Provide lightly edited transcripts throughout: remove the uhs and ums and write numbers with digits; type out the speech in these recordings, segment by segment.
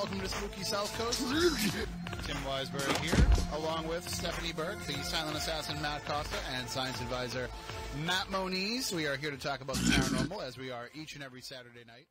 welcome to Spooky South Coast. Tim Weisberg here, along with Stephanie Burke, the silent assassin Matt Costa, and science advisor Matt Moniz. We are here to talk about the paranormal, as we are each and every Saturday night.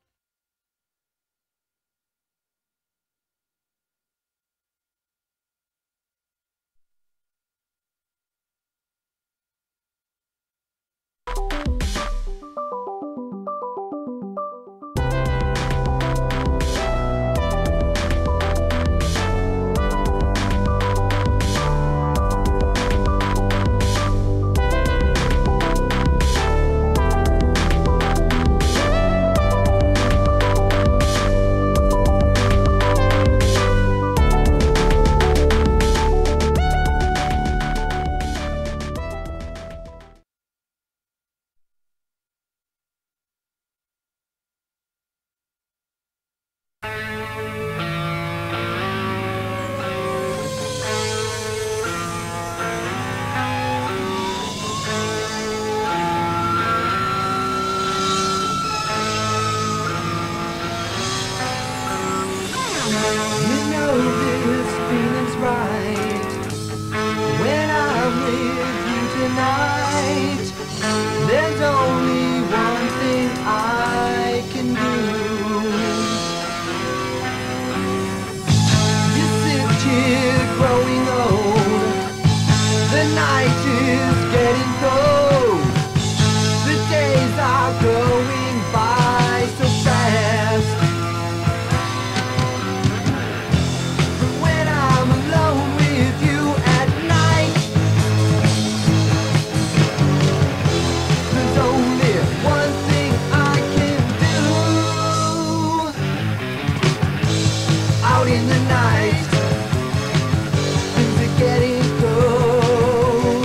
Things are getting cold.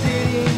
Sitting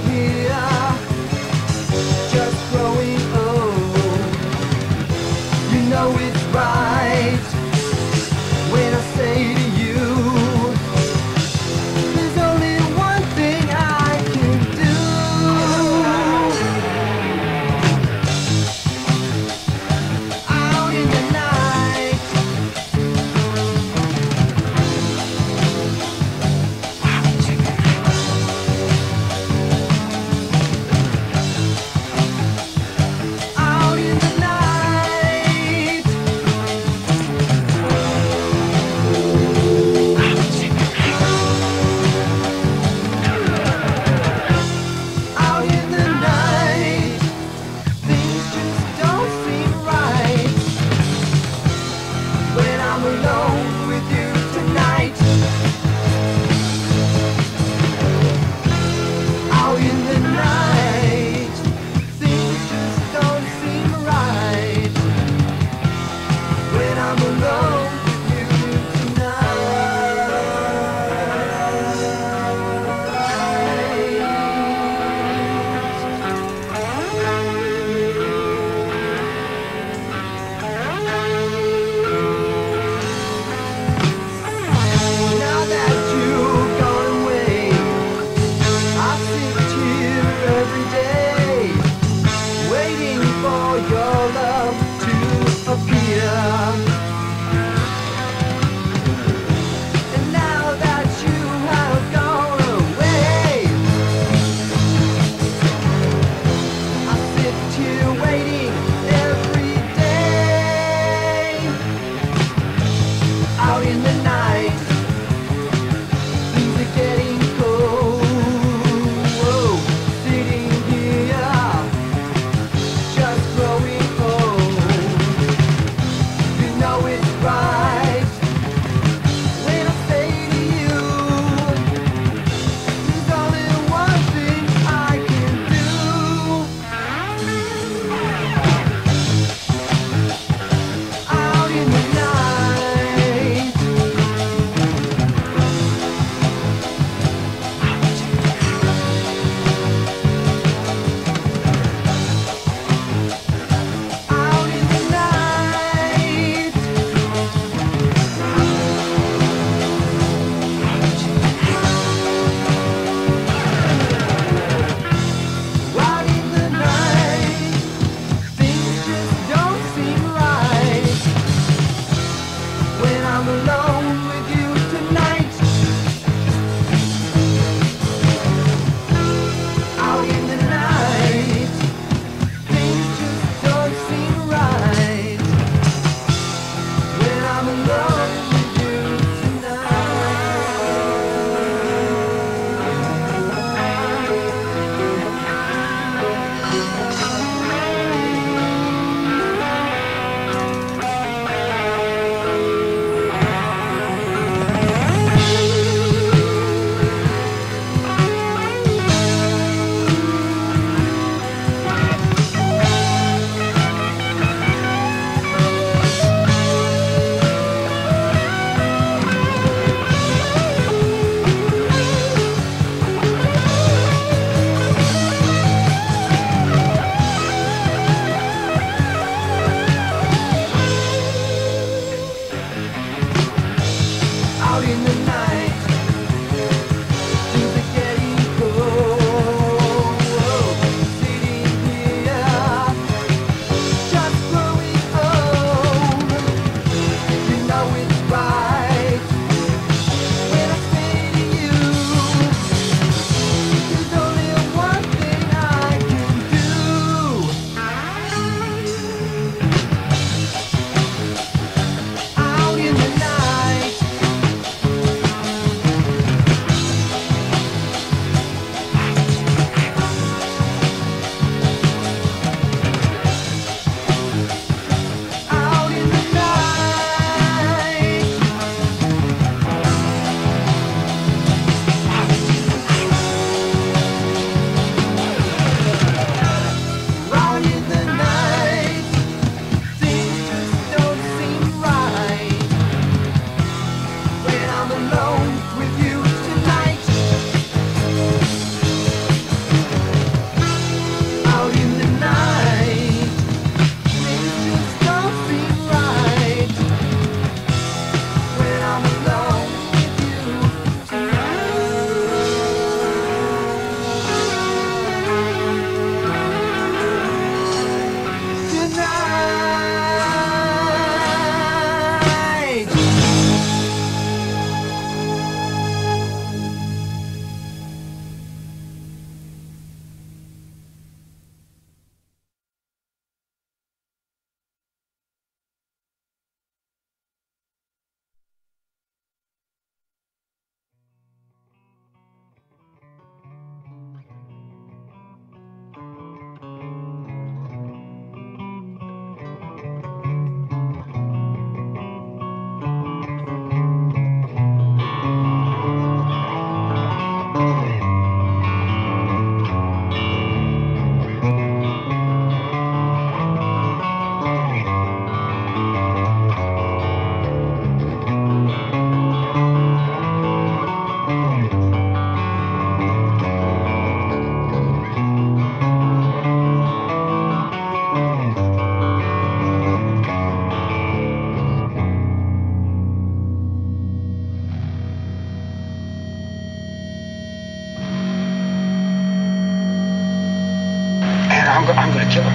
I'm going to kill her.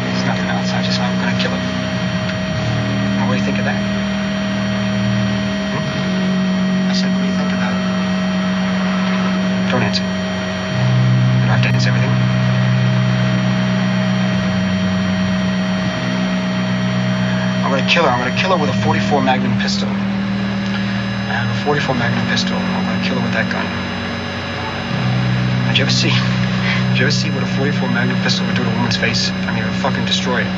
There's nothing else. I'm going to kill her. Now, what do you think of that? I said, what do you think of that? Don't answer. You don't have to answer everything. I'm going to kill her. I'm going to kill her with a .44 Magnum pistol. I have a .44 Magnum pistol. I'm going to kill her with that gun. Did you ever see what a .44 Magnum pistol would do to a woman's face? I mean, it would fucking destroy it.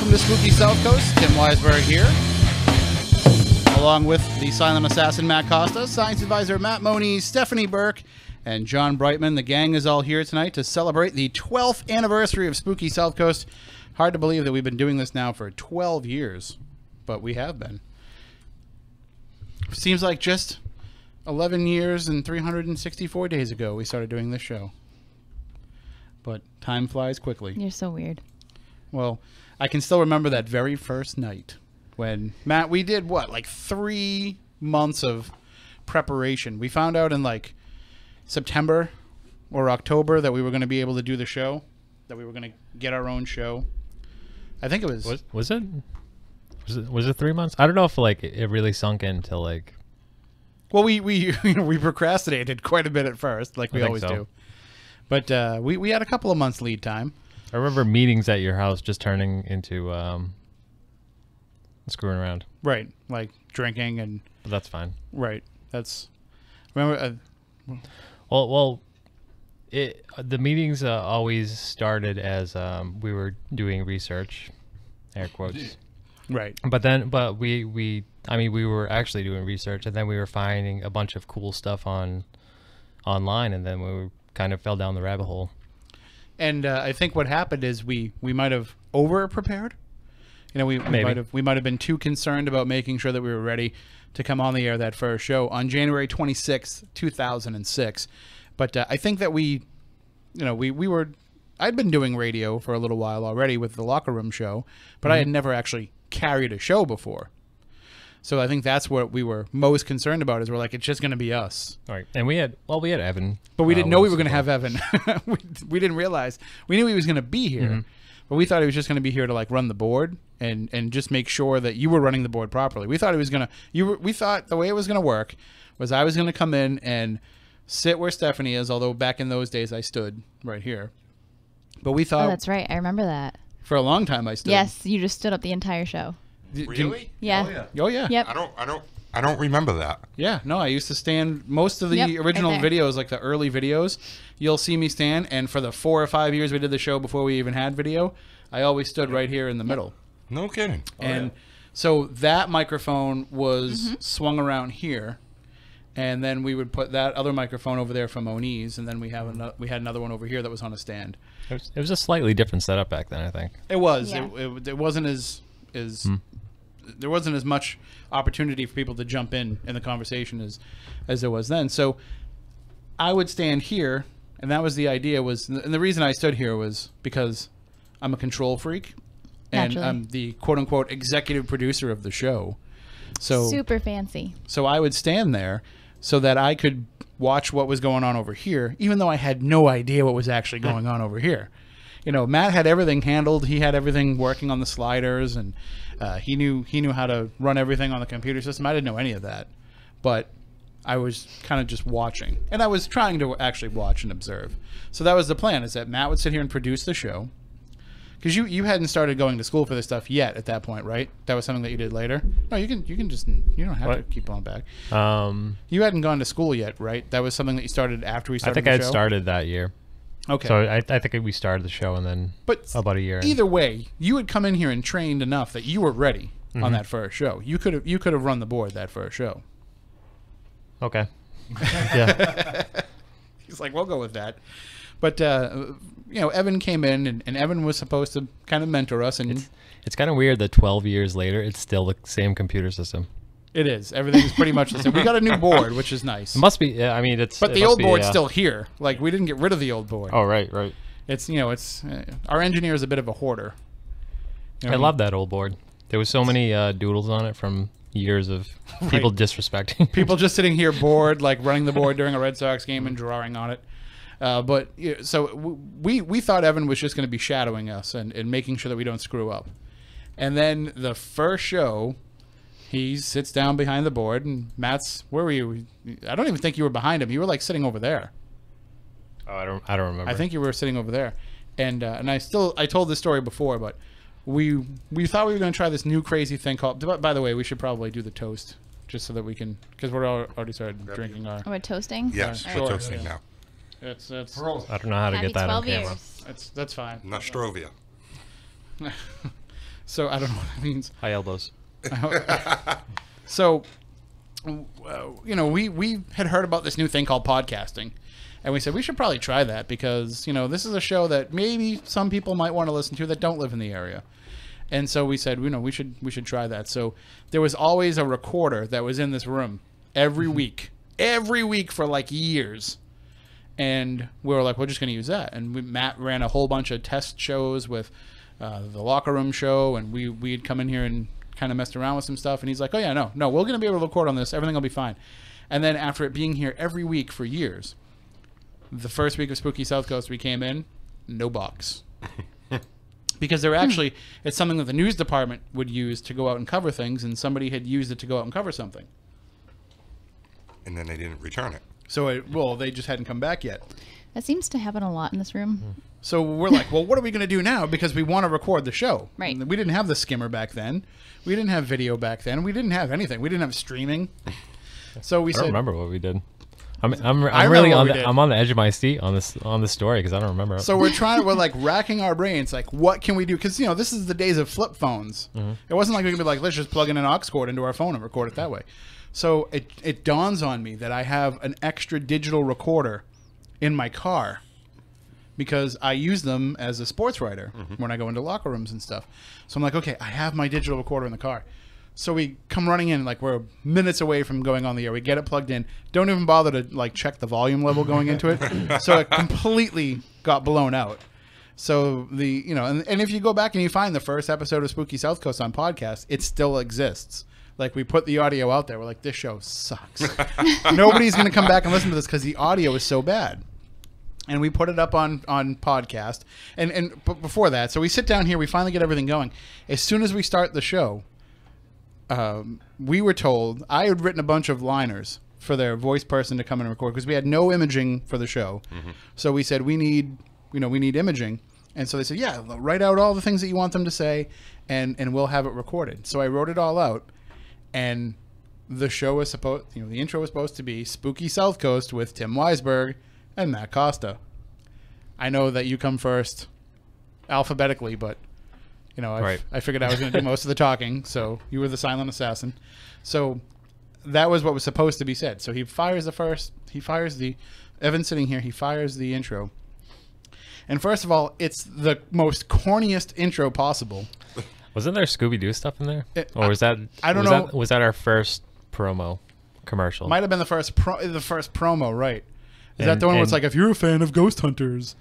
To Spooky South Coast, Tim Weisberg here, along with the silent assassin Matt Costa, science advisor Matt Moniz, Stephanie Burke, and John Brightman. The gang is all here tonight to celebrate the 12th anniversary of Spooky South Coast. Hard to believe that we've been doing this now for 12 years, but we have been. Seems like just 11 years and 364 days ago we started doing this show. But time flies quickly. You're so weird. Well, I can still remember that very first night when, Matt, we did what, like 3 months of preparation. We found out in like September or October that we were going to be able to do the show, that we were going to get our own show. I think it was. Was it 3 months? I don't know if like it really sunk in till like. Well, we we procrastinated quite a bit at first, like we always do. But we had a couple of months lead time. I remember meetings at your house just turning into screwing around. Right, like drinking and. But that's fine. Right, that's. Remember. Well, the meetings always started as we were doing research, air quotes. Right. But we were actually doing research, and then we were finding a bunch of cool stuff online, and then we kind of fell down the rabbit hole. And I think what happened is we might have over prepared. You know, we might have been too concerned about making sure that we were ready to come on the air that first show on January 26th, 2006. But I think that we were. I'd been doing radio for a little while already with the Locker Room show, but I had never actually carried a show before. So I think that's what we were most concerned about. Is we're like, it's just going to be us. All right, and we had Evan, but we didn't know we were going to have Evan. we didn't realize. We knew he was going to be here, but we thought he was just going to be here to like run the board and just make sure that you were running the board properly. We thought he was going to. We thought the way it was going to work was I was going to come in and sit where Stephanie is. Although back in those days I stood right here, but we thought. Oh, that's right. I remember that. For a long time I stood. Yes, you just stood up the entire show. Really? Yeah. Oh, yeah. Oh yeah. Yep. I don't remember that. Yeah, no, I used to stand most of the original videos, like the early videos, you'll see me stand, and for the 4 or 5 years we did the show before we even had video, I always stood right here in the middle. No kidding. And so that microphone was swung around here, and then we would put that other microphone over there from Moniz, and then we had another one over here that was on a stand. It was a slightly different setup back then, I think. It was. Yeah. It wasn't as there wasn't as much opportunity for people to jump in the conversation as there was then. So I would stand here, and that was the idea. And the reason I stood here was because I'm a control freak, and Naturally. I'm the quote unquote executive producer of the show. So super fancy. So I would stand there so that I could watch what was going on over here, even though I had no idea what was actually going on over here. You know, Matt had everything handled. He had everything working on the sliders, and he knew how to run everything on the computer system. I didn't know any of that, but I was kind of just watching, and I was trying to actually watch and observe. So that was the plan: is that Matt would sit here and produce the show, Because you hadn't started going to school for this stuff yet at that point, right? That was something that you did later. No, you can just, you don't have to What? keep on back. You hadn't gone to school yet, right? That was something that you started after we I started. think the I had show? started that year. Okay. So I think we started the show and then But about a year. in. either way, you had come in here and trained enough that you were ready Mm-hmm. on that first show. You could have run the board that first show. Okay. Yeah. He's like, we'll go with that. But Evan came in and Evan was supposed to kind of mentor us, and It's kind of weird that 12 years later, it's still the same computer system. it is. Everything's pretty much the same. We got a new board, which is nice. It must be. Yeah, I mean, it's. But it the must old be, board's still here. Like, we didn't get rid of the old board. Oh, right, right. It's our engineer is a bit of a hoarder. You know, I love that old board. There was so many doodles on it from years of people disrespecting. people just sitting here bored, like running the board during a Red Sox game and drawing on it. So we thought Evan was just going to be shadowing us and making sure that we don't screw up. And then the first show, he sits down behind the board, and Matt's, where were you? I don't even think you were behind him. You were like sitting over there. Oh, I don't remember. I think you were sitting over there. And I told this story before, but we thought we were going to try this new crazy thing called. By the way, we should probably do the toast just so that we can, because we're already started drinking our. Oh, we're toasting? Yes, Sure, we're toasting yeah. now. It's I don't know how to Happy get that on 12 camera. years. that's fine. Nostrovia. So I don't know what that means. High elbows. So, we had heard about this new thing called podcasting, and we said we should probably try that because this is a show that maybe some people might want to listen to that don't live in the area. And so we said, we should try that. So there was always a recorder that was in this room every week for like years. And we were like, we're just going to use that. And Matt ran a whole bunch of test shows with the Locker Room show, and we'd come in here and kind of messed around with some stuff. And he's like, oh yeah, no, we're going to be able to record on this. Everything will be fine. And then after it being here every week for years, the first week of Spooky South Coast, we came in, no box. Because they're actually, it's something that the news department would use to go out and cover things, and somebody had used it to go out and cover something. And then they didn't return it. So, they just hadn't come back yet. That seems to happen a lot in this room. So we're like, well, what are we going to do now? Because we want to record the show. Right. We didn't have the skimmer back then. We didn't have video back then. We didn't have anything. We didn't have streaming. So we I don't said, remember what we did. I'm remember really what on we the did. I'm on the edge of my seat on this story because I don't remember. So we're like racking our brains, like, what can we do? Because this is the days of flip phones. It wasn't like we could be like, let's just plug in an aux cord into our phone and record it that way. So it dawns on me that I have an extra digital recorder in my car because I use them as a sports writer when I go into locker rooms and stuff. So I'm like, okay, I have my digital recorder in the car. So we come running in, like we're minutes away from going on the air. We get it plugged in. Don't even bother to like check the volume level going into it. So it completely got blown out. So and if you go back and you find the first episode of Spooky South Coast on podcast, it still exists. Like, we put the audio out there. We're like, this show sucks. Nobody's going to come back and listen to this because the audio is so bad. And we put it up on podcast. But before that, so we sit down here. We finally get everything going. As soon as we start the show, we were told, I had written a bunch of liners for their voice person to come in and record because we had no imaging for the show. So we said, we need imaging. And so they said, yeah, write out all the things that you want them to say, and we'll have it recorded. So I wrote it all out. And the show was supposed, the intro was supposed to be Spooky South Coast with Tim Weisberg and Matt Costa. I know that you come first alphabetically, but, I figured I was going to do most of the talking, so you were the silent assassin. So that was what was supposed to be said. So Evan's sitting here, he fires the intro. And first of all, it's the most corniest intro possible. Wasn't there Scooby-Doo stuff in there? Or was that? I don't know. Was that our first promo commercial? Might have been the first promo, right? Is that the one where it's like, if you're a fan of Ghost Hunters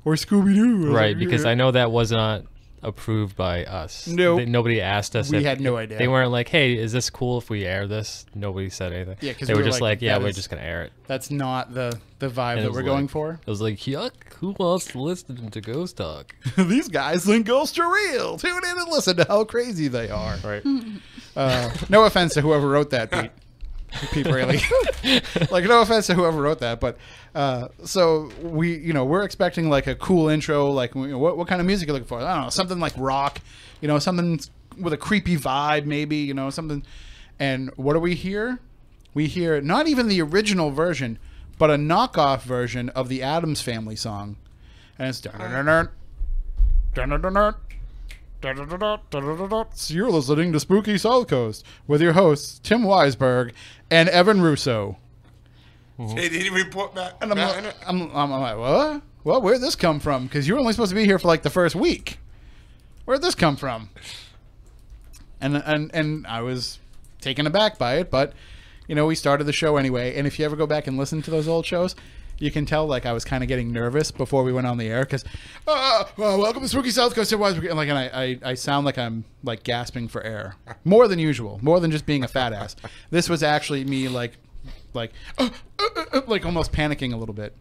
or Scooby-Doo? Right, because I know that was not approved by us. No. Nobody asked us. We had no idea. They weren't like, hey, is this cool if we air this? Nobody said anything. Yeah, because they were just like, yeah, we're just going to air it. That's not the vibe And it that was we're like- going for. It was like, yuck, who wants to listen to Ghost Talk? These guys think ghosts are real. Tune in and listen to how crazy they are. Right. No offense to whoever wrote that, Pete. Pete Braley. Like, no offense to whoever wrote that, but so we're expecting like a cool intro. Like, what kind of music are you looking for? I don't know, something like rock, something with a creepy vibe, maybe, something. And what do we hear? We hear not even the original version, but a knockoff version of the Addams Family song, and it's. So you're listening to Spooky South Coast with your hosts Tim Weisberg and Evan Russo. They didn't even put that. And I'm like, what? Well, where'd this come from? Because you were only supposed to be here for like the first week. Where'd this come from? And I was taken aback by it, but we started the show anyway. And if you ever go back and listen to those old shows, you can tell like I was kind of getting nervous before we went on the air because, welcome to Spooky South Coast. And I sound like I'm like gasping for air more than usual, more than just being a fat ass. This was actually me like almost panicking a little bit,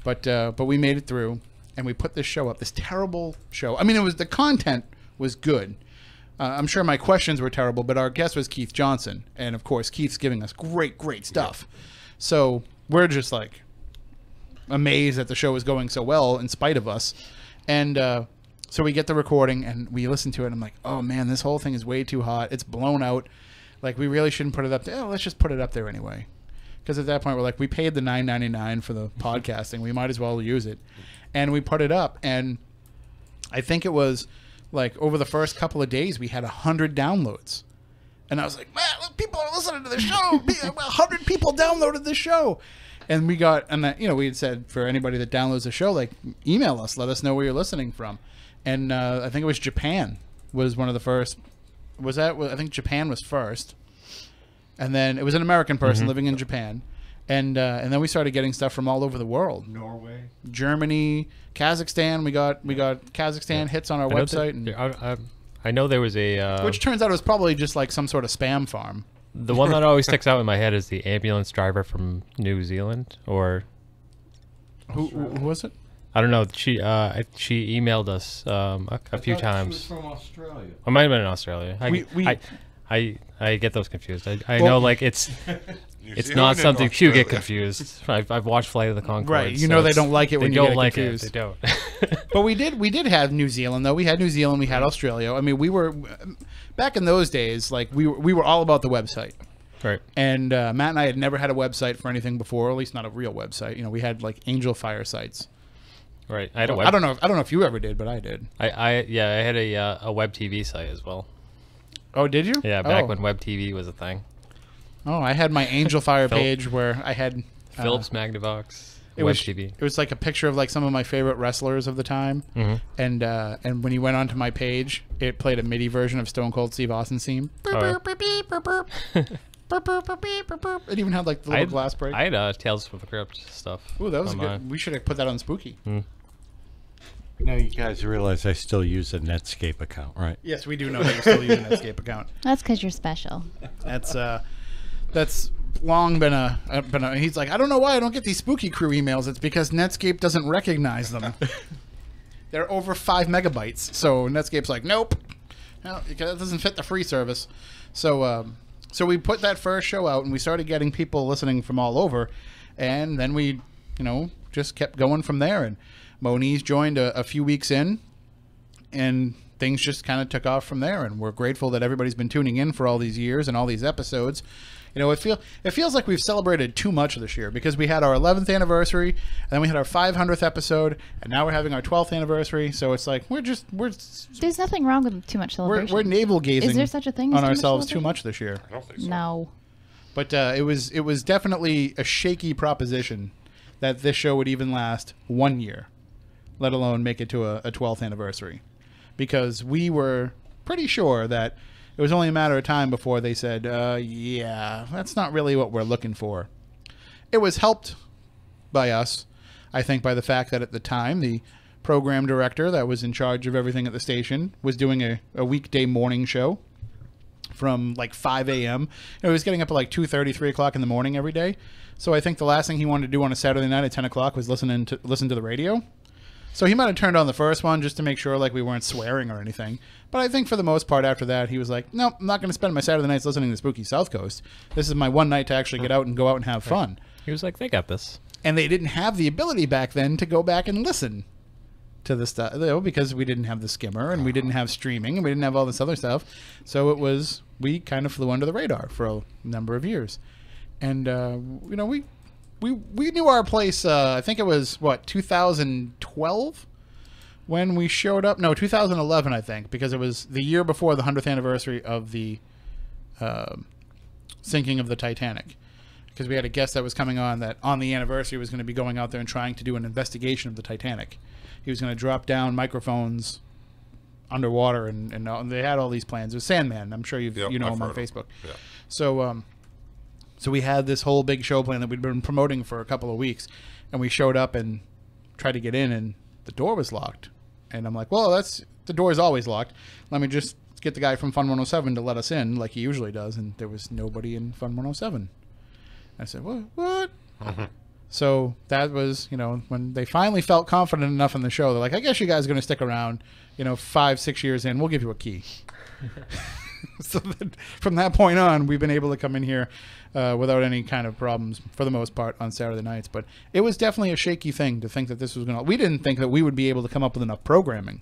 but we made it through and we put this show up. This terrible show. I mean, the content was good. I'm sure my questions were terrible, but our guest was Keith Johnson, and of course Keith's giving us great stuff. So we're just like amazed that the show is going so well in spite of us. And so we get the recording and we listen to it and I'm like, oh man, this whole thing is way too hot. It's blown out. Like, we really shouldn't put it up there. Let's just put it up there anyway. Because at that point we're like, we paid the $9.99 for the podcasting. We might as well use it. And we put it up, and I think it was like over the first couple of days we had 100 downloads. And I was like, man, people are listening to the show. 100 people downloaded this show. And we got, and we had said for anybody that downloads the show, like, email us, let us know where you're listening from. And I think it was Japan was one of the first. I think Japan was first, and then it was an American person living in Japan, and then we started getting stuff from all over the world. Norway, Germany, Kazakhstan. We got Kazakhstan hits on our website. I know there was a which turns out it was probably just like some sort of spam farm. The one that always sticks out in my head is the ambulance driver from New Zealand, or who was it? I don't know. She emailed us a few times. She was from Australia. I might have been in Australia. I get those confused. I know, like, it's not something to get confused. I've watched Flight of the Conchords. Right, so they don't like it when you get confused. They don't. But we did have New Zealand though. We had New Zealand. We had Australia. I mean, we were back in those days. Like, we were all about the website. Right. And Matt and I had never had a website for anything before, or at least not a real website. We had like Angel Fire sites. Right. I had I don't know if you ever did, but I did. I had a web TV site as well. Oh, did you? Yeah, back when web TV was a thing. Oh, I had my Angel Fire page where I had Philips Magnavox. TV. It was like a picture of like some of my favorite wrestlers of the time, and when you went onto my page, it played a MIDI version of Stone Cold Steve Austin's theme. It even had like the little glass break. I had Tales from the Crypt stuff. Ooh, that was good. We should have put that on Spooky. Now you guys realize I still use a Netscape account, right? Yes, we do know that you still use a Netscape account. That's because you're special. That's long been a. He's like, I don't know why I don't get these Spooky Crew emails. It's because Netscape doesn't recognize them. They're over 5 megabytes, so Netscape's like, nope, no, that doesn't fit the free service. So we put that first show out, and we started getting people listening from all over, and then we, just kept going from there. And Moniz joined a few weeks in, and things just kind of took off from there. And we're grateful that everybody's been tuning in for all these years and all these episodes. It feels like we've celebrated too much this year, because we had our 11th anniversary, and then we had our 500th episode, and now we're having our 12th anniversary. So it's like we're There's nothing wrong with too much celebration. We're navel gazing. Is there such a thing as on ourselves too much this year? I don't think so. No. But it was definitely a shaky proposition that this show would even last 1 year, let alone make it to a 12th anniversary, because we were pretty sure that it was only a matter of time before they said, yeah, that's not really what we're looking for. It was helped by us, I think, by the fact that at the time, the program director that was in charge of everything at the station was doing a weekday morning show from like 5 a.m. He was getting up at like 2:30, 3 o'clock in the morning every day. So I think the last thing he wanted to do on a Saturday night at 10 o'clock was listen to the radio. So he might have turned on the first one just to make sure like we weren't swearing or anything. But I think for the most part after that, he was like, nope, I'm not going to spend my Saturday nights listening to Spooky South Coast. This is my one night to actually get out and go out and have fun. He was like, they got this. And they didn't have the ability back then to go back and listen to the stuff, because we didn't have the skimmer and we didn't have streaming and we didn't have all this other stuff. So it was, we kind of flew under the radar for a number of years. And, you know, we knew our place, I think it was, 2012 when we showed up? No, 2011, I think, because it was the year before the 100th anniversary of the sinking of the Titanic. Because we had a guest that was coming on that on the anniversary was going to be going out there and trying to do an investigation of the Titanic. He was going to drop down microphones underwater, and they had all these plans. It was Sandman. I'm sure you know him on Facebook. Yeah. So we had this whole big show plan that we'd been promoting for a couple of weeks, and we showed up and tried to get in, and the door was locked. And I'm like, well, the door is always locked. Let me just get the guy from Fun 107 to let us in like he usually does, and there was nobody in Fun 107. I said, what? So that was, you know, when they finally felt confident enough in the show, they're like, I guess you guys are going to stick around, you know, 5-6 years in, we'll give you a key. So that, from that point on, we've been able to come in here without any kind of problems for the most part on Saturday nights. But it was definitely a shaky thing to think that this was going to, we didn't think that we would be able to come up with enough programming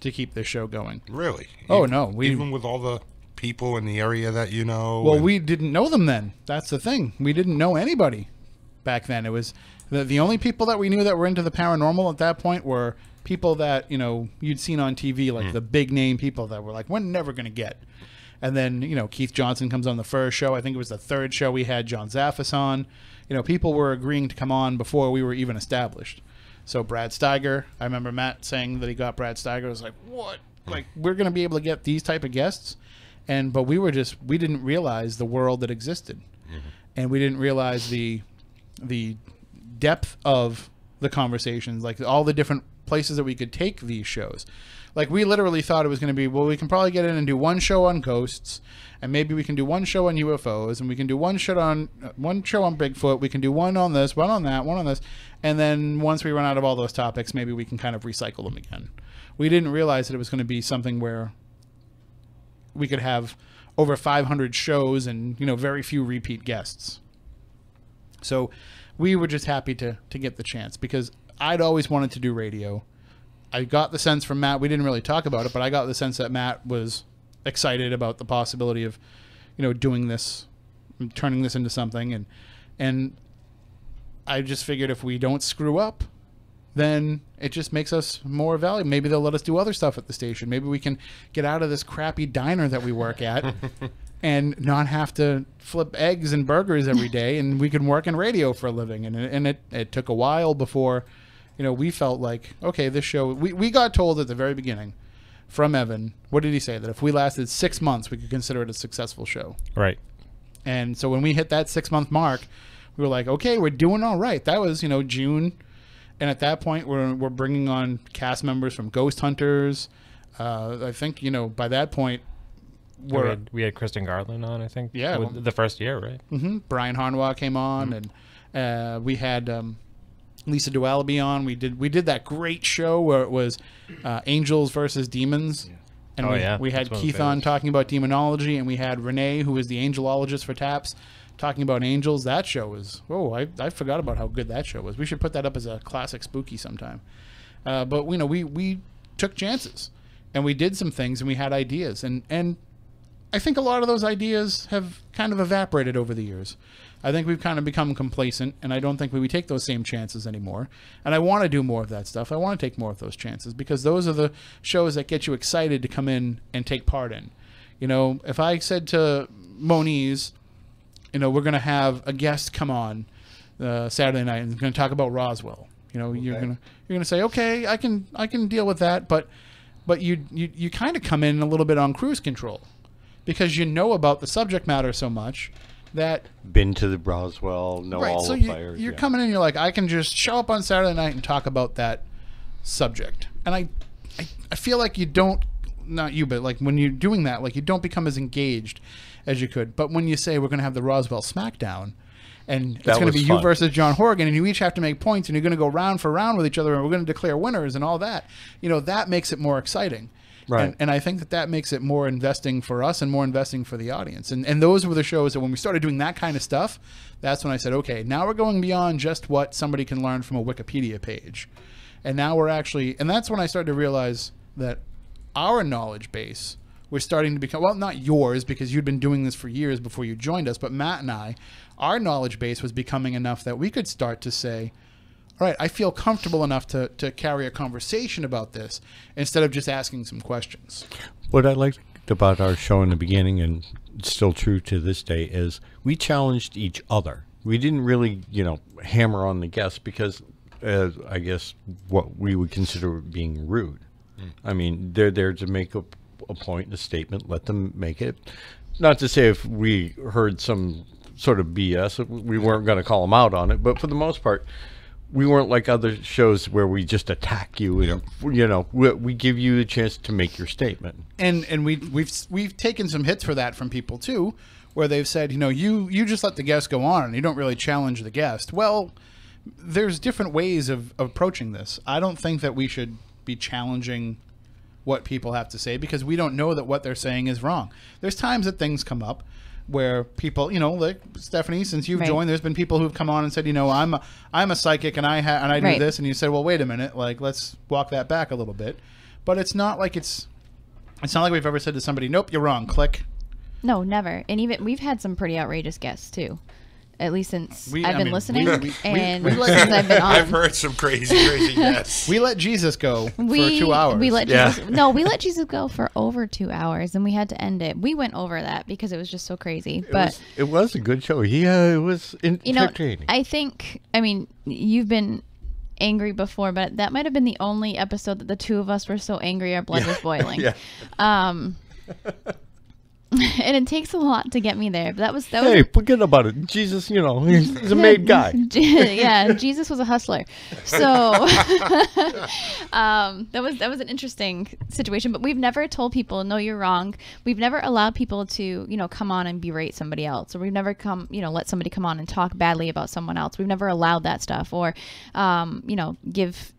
to keep this show going. Really? Oh, no. Even with all the people in the area that you know? Well, we didn't know them then. That's the thing. We didn't know anybody back then. It was the only people that we knew that were into the paranormal at that point were people that, you know, you'd seen on TV, like the big name people that were like, we're never going to get. And then, you know, Keith Johnson comes on the first show. I think it was the third show we had John Zaffis on. You know, people were agreeing to come on before we were even established. So Brad Steiger, I remember Matt saying that he got Brad Steiger. I was like, what? Like, we're going to be able to get these type of guests? But we didn't realize the world that existed. And we didn't realize the depth of the conversations, like all the different places that we could take these shows. Like, we literally thought it was going to be, well, we can probably get in and do one show on ghosts, and maybe we can do one show on UFOs, and we can do one show on Bigfoot, we can do one on this, one on that, one on this, and then once we run out of all those topics, maybe we can kind of recycle them again. We didn't realize that it was going to be something where we could have over 500 shows and, you know, very few repeat guests. So we were just happy to get the chance, because I'd always wanted to do radio. I got the sense from Matt, we didn't really talk about it, but I got the sense that Matt was excited about the possibility of, you know, doing this, turning this into something. And I just figured if we don't screw up, then it just makes us more valuable. Maybe they'll let us do other stuff at the station. Maybe we can get out of this crappy diner that we work at and not have to flip eggs and burgers every day, and we can work in radio for a living. And it took a while before, you know, we felt like, okay, this show, we got told at the very beginning from Evan, what did he say? That if we lasted 6 months, we could consider it a successful show. Right. And so when we hit that 6-month mark, we were like, okay, we're doing all right. That was, you know, June. And at that point, we're bringing on cast members from Ghost Hunters. I think, you know, by that point, we had Kristen Garland on, I think. Yeah. The first year, right? Mm-hmm. Brian Harnois came on, and we had Lisa Dualaby on. We did that great show where it was angels versus demons. Yeah. And we had Keith on talking about demonology, and we had Renee, who is the angelologist for TAPS, talking about angels. That show was, I forgot about how good that show was. We should put that up as a classic spooky sometime. But, you know, we took chances, and we did some things, and we had ideas. And I think a lot of those ideas have kind of evaporated over the years. I think we've kind of become complacent, and I don't think we take those same chances anymore. And I want to do more of that stuff. I want to take more of those chances, because those are the shows that get you excited to come in and take part in. You know, if I said to Moniz, you know, we're going to have a guest come on Saturday night and going to talk about Roswell. You know, okay. You're going to say, okay, I can deal with that, but you kind of come in a little bit on cruise control, because you know about the subject matter so much that been to the Roswell, know all so the fires. You're coming in, you're like, I can just show up on Saturday night and talk about that subject. And I feel like you don't, not you, but like when you're doing that, like you don't become as engaged as you could. But when you say we're going to have the Roswell Smackdown, and it's going to be you versus John Horgan, and you each have to make points, and you're going to go round for round with each other, and we're going to declare winners and all that. You know, that makes it more exciting. Right. And I think that makes it more investing for us and more investing for the audience. And those were the shows that when we started doing that kind of stuff, that's when I said, okay, now we're going beyond just what somebody can learn from a Wikipedia page. And now we're actually, and that's when I started to realize that our knowledge base was starting to become, well, not yours because you'd been doing this for years before you joined us, but Matt and I, our knowledge base was becoming enough that we could start to say, all right, I feel comfortable enough to carry a conversation about this instead of just asking some questions. What I liked about our show in the beginning, and it's still true to this day, is we challenged each other. We didn't really, hammer on the guests because, I guess, what we would consider being rude. I mean, they're there to make a point, a statement, let them make it. Not to say if we heard some sort of BS, we weren't going to call them out on it, but for the most part, we weren't like other shows where we just attack you. And, we give you the chance to make your statement. And we've taken some hits for that from people too, where they've said, you just let the guest go on and you don't really challenge the guest. Well, there's different ways of approaching this. I don't think that we should be challenging what people have to say because we don't know that what they're saying is wrong. There's times that things come up where people, like Stephanie, since you've joined, there's been people who've come on and said, I'm a psychic and I do this, and you said, well, wait a minute, like let's walk that back a little bit. But it's not like it's not like we've ever said to somebody, nope, you're wrong, click. No, never. And even we've had some pretty outrageous guests too. At least since I've been listening, and since I've been on. I've heard some crazy guests. We let Jesus go for 2 hours. We let Jesus, no, we let Jesus go for over 2 hours, and we had to end it. We went over that because it was just so crazy. It was a good show. Yeah, it was entertaining. I mean, you've been angry before, but that might have been the only episode that the two of us were so angry our blood was boiling. And it takes a lot to get me there. But that was forget about it. Jesus, he's a made guy. Yeah, Jesus was a hustler. So that was an interesting situation. But we've never told people, no, you're wrong. We've never allowed people to, come on and berate somebody else. Or we've never let somebody come on and talk badly about someone else. We've never allowed that stuff or, give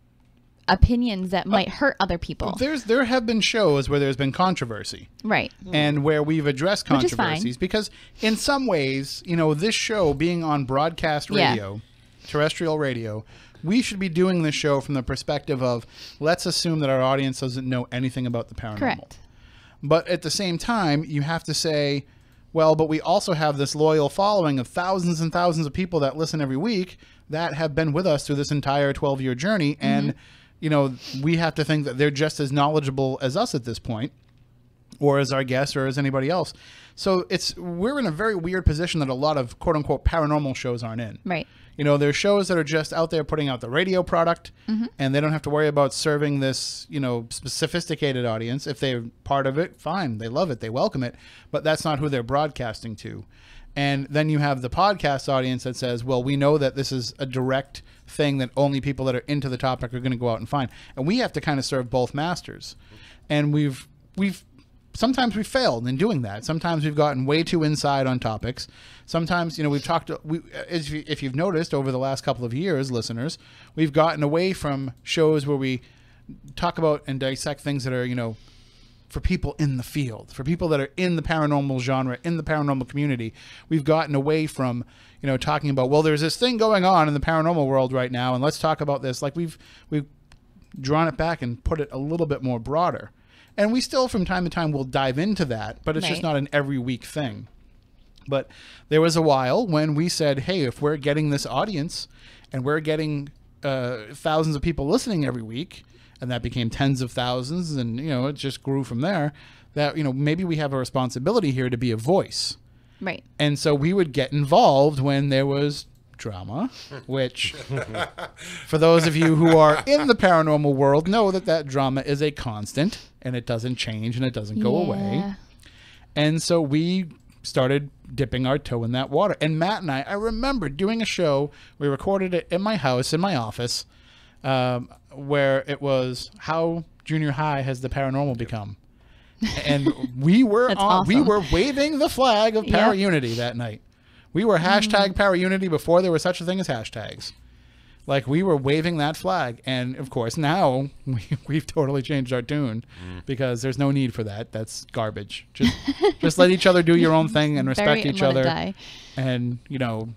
opinions that might hurt other people. There have been shows where there's been controversy. Right. And where we've addressed controversies because in some ways, this show being on broadcast radio, terrestrial radio, we should be doing this show from the perspective of let's assume that our audience doesn't know anything about the paranormal. Correct. But at the same time, you have to say, well, but we also have this loyal following of thousands and thousands of people that listen every week that have been with us through this entire 12-year journey and we have to think that they're just as knowledgeable as us at this point, or as our guests, or as anybody else. So we're in a very weird position that a lot of quote unquote paranormal shows aren't in. Right. There's shows that are just out there putting out the radio product, and they don't have to worry about serving this, sophisticated audience. If they're part of it, fine, they love it, they welcome it, but that's not who they're broadcasting to. And then you have the podcast audience that says, well, we know that this is a direct thing that only people that are into the topic are going to go out and find. And we have to kind of serve both masters. And we've sometimes we've failed in doing that. Sometimes we've gotten way too inside on topics. Sometimes, we've talked, if you've noticed over the last couple of years, listeners, we've gotten away from shows where we talk about and dissect things that are, for people in the field, for people that are in the paranormal genre, in the paranormal community. We've gotten away from, talking about, well, there's this thing going on in the paranormal world right now, and let's talk about this. Like we've drawn it back and put it a little bit more broader. And we still, from time to time, will dive into that, but it's just not an every week thing. But there was a while when we said, hey, if we're getting this audience and we're getting thousands of people listening every week, and that became tens of thousands, and it just grew from there, that maybe we have a responsibility here to be a voice. Right. And so we would get involved when there was drama, which for those of you who are in the paranormal world know that drama is a constant and it doesn't change and it doesn't go away. And so we started dipping our toe in that water. And Matt and I remember doing a show, we recorded it in my house, in my office, where it was how junior high has the paranormal become. And we were awesome. we were waving the flag of para unity that night. We were hashtag Para-Unity before there was such a thing as hashtags. Like, we were waving that flag. And, of course, now we've totally changed our tune because there's no need for that. That's garbage. Just let each other do your own thing and respect each other. Die. And, you know,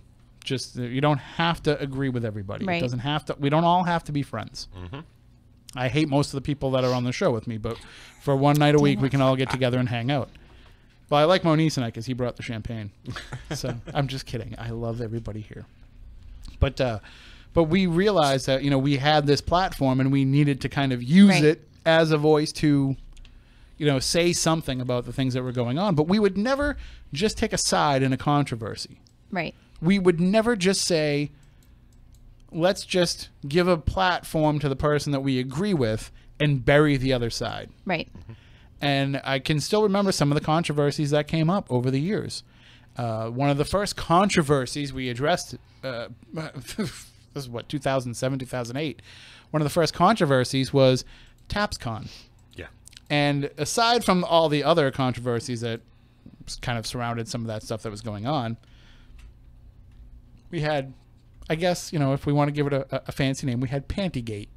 just you don't have to agree with everybody. Right. It doesn't have to. We don't all have to be friends. I hate most of the people that are on the show with me, but for one night a week, we can all get together and hang out. Well, I like Moniz tonight because he brought the champagne. So I'm just kidding. I love everybody here. But we realized that, you know, we had this platform and we needed to kind of use it as a voice to, you know, say something about the things that were going on. But we would never just take a side in a controversy. Right. We would never just say, let's just give a platform to the person that we agree with and bury the other side. Right. And I can still remember some of the controversies that came up over the years. One of the first controversies we addressed, this is what, 2007, 2008. One of the first controversies was TAPSCon. Yeah. And aside from all the other controversies that kind of surrounded some of that stuff that was going on, we had, I guess, you know, if we want to give it a fancy name, we had Pantygate.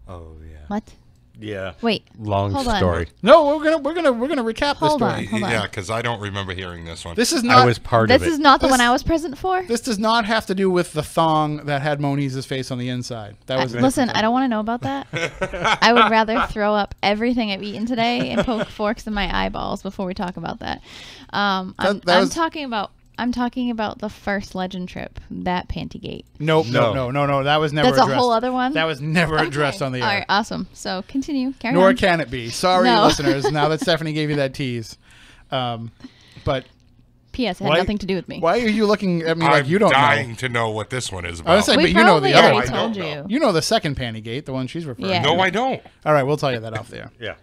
Oh yeah. What? Yeah. Wait. Long hold on. story. No, we're gonna recap the Hold story. on. Hold on. Yeah, because I don't remember hearing this one. This is not. I was part of This it. is not the one This- I was present for. This does not have to do with the thong that had Moniz's face on the inside. That was Listen, I don't want to know about that. I would rather throw up everything I've eaten today and poke forks in my eyeballs before we talk about that. I'm talking about the first Legend trip, that Pantygate. Nope, No. no. That was never That's a addressed. whole other one? That was never addressed Okay. on the All air. right, awesome. So continue. Carry Nor on. can it be. Sorry, No. listeners. Now that Stephanie gave you that tease, but P.S. It had why- nothing to do with me. why are you looking at me I'm like you don't dying know? to know what this one is I about. was saying, We but you know probably the other already one. told don't you. know. You know the second Pantygate, the one she's referring Yeah. to. No, I don't. All right, we'll tell you that off there. Yeah.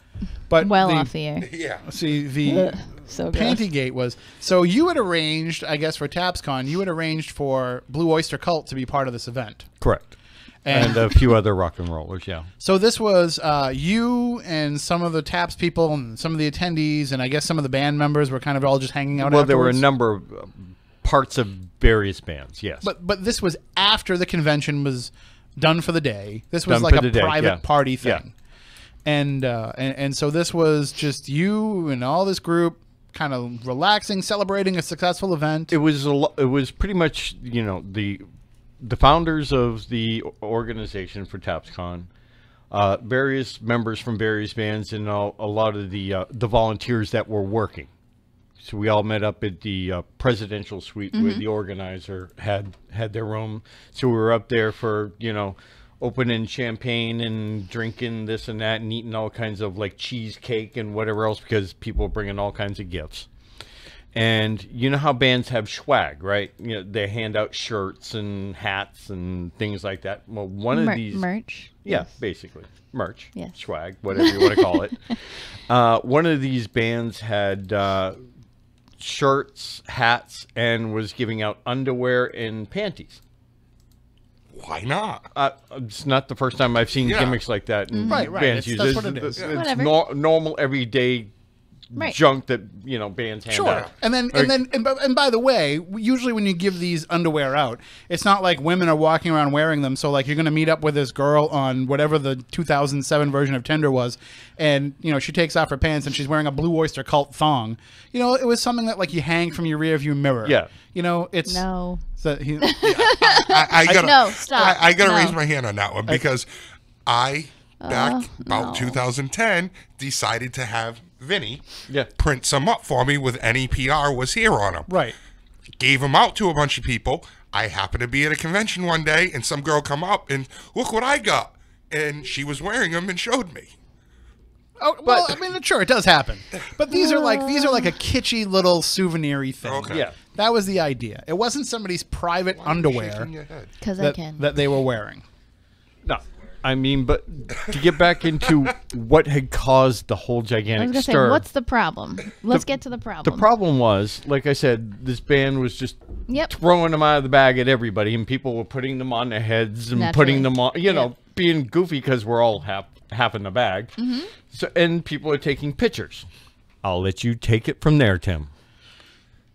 But Well the, off the air. Yeah. See, the So gross. Pantygate was, so you had arranged, I guess for TAPSCon, you had arranged for Blue Oyster Cult to be part of this event. Correct. And And a few other rock and rollers. Yeah. so this was you and some of the TAPS people and some of the attendees, and I guess some of the band members were kind of all just hanging out. Well, there were a afterwards. number of parts of various bands. Yes. But this was after the convention was done for the day. This was Done like for a the day, private yeah. party Yeah. thing. And so this was just you and all this group kind of relaxing, celebrating a successful event. it was it was pretty much, you know, the founders of the organization for TAPSCon, various members from various bands, and a lot of the volunteers that were working. So we all met up at the presidential suite where the organizer had their room. So we were up there for, you know, opening champagne and drinking this and that and eating all kinds of like cheesecake and whatever else because people were bringing all kinds of gifts. And you know how bands have swag, right? You know, they hand out shirts and hats and things like that. Well, one of these merch. yeah, basically. Merch, Yes. swag, whatever you want to call it. One of these bands had shirts, hats, and was giving out underwear and panties. Why not? It's not the first time I've seen Yeah. gimmicks like that. And Right. bands It's- use that's it. what it It's, is. it's Whatever. normal, everyday Right. junk that, you know, bands hand Sure. out. And by the way, usually when you give these underwear out, it's not like women are walking around wearing them. So like you're going to meet up with this girl on whatever the 2007 version of Tinder was, and you know she takes off her pants and she's wearing a Blue Oyster Cult thong. You know, it was something that like you hang from your rearview mirror. Yeah. You know, it's No. So he, I gotta, No, stop. I gotta No. raise my hand on that one because back about no. 2010, decided to have Vinny Yeah. print some up for me with NEPR was here on them. right. Gave them out to a bunch of people. I happened to be at a convention one day, and some girl come up and look what I got, and she was wearing them and showed me. Oh well, I mean, sure, it does happen, but these are like a kitschy little souvenir-y thing. Okay. Yeah. That was the idea. It wasn't somebody's private underwear Shaking your head. Because I that, can. that they were wearing. No. I mean, but to get back into what had caused the whole I was gigantic gonna say, stir. what's the problem? Let's get to the problem. The problem was, like I said, this band was just Yep. throwing them out of the bag at everybody, and people were putting them on their heads and Naturally. putting them on, you know, Yep. being goofy because we're all half in the bag. So, and people are taking pictures. I'll let you take it from there, Tim.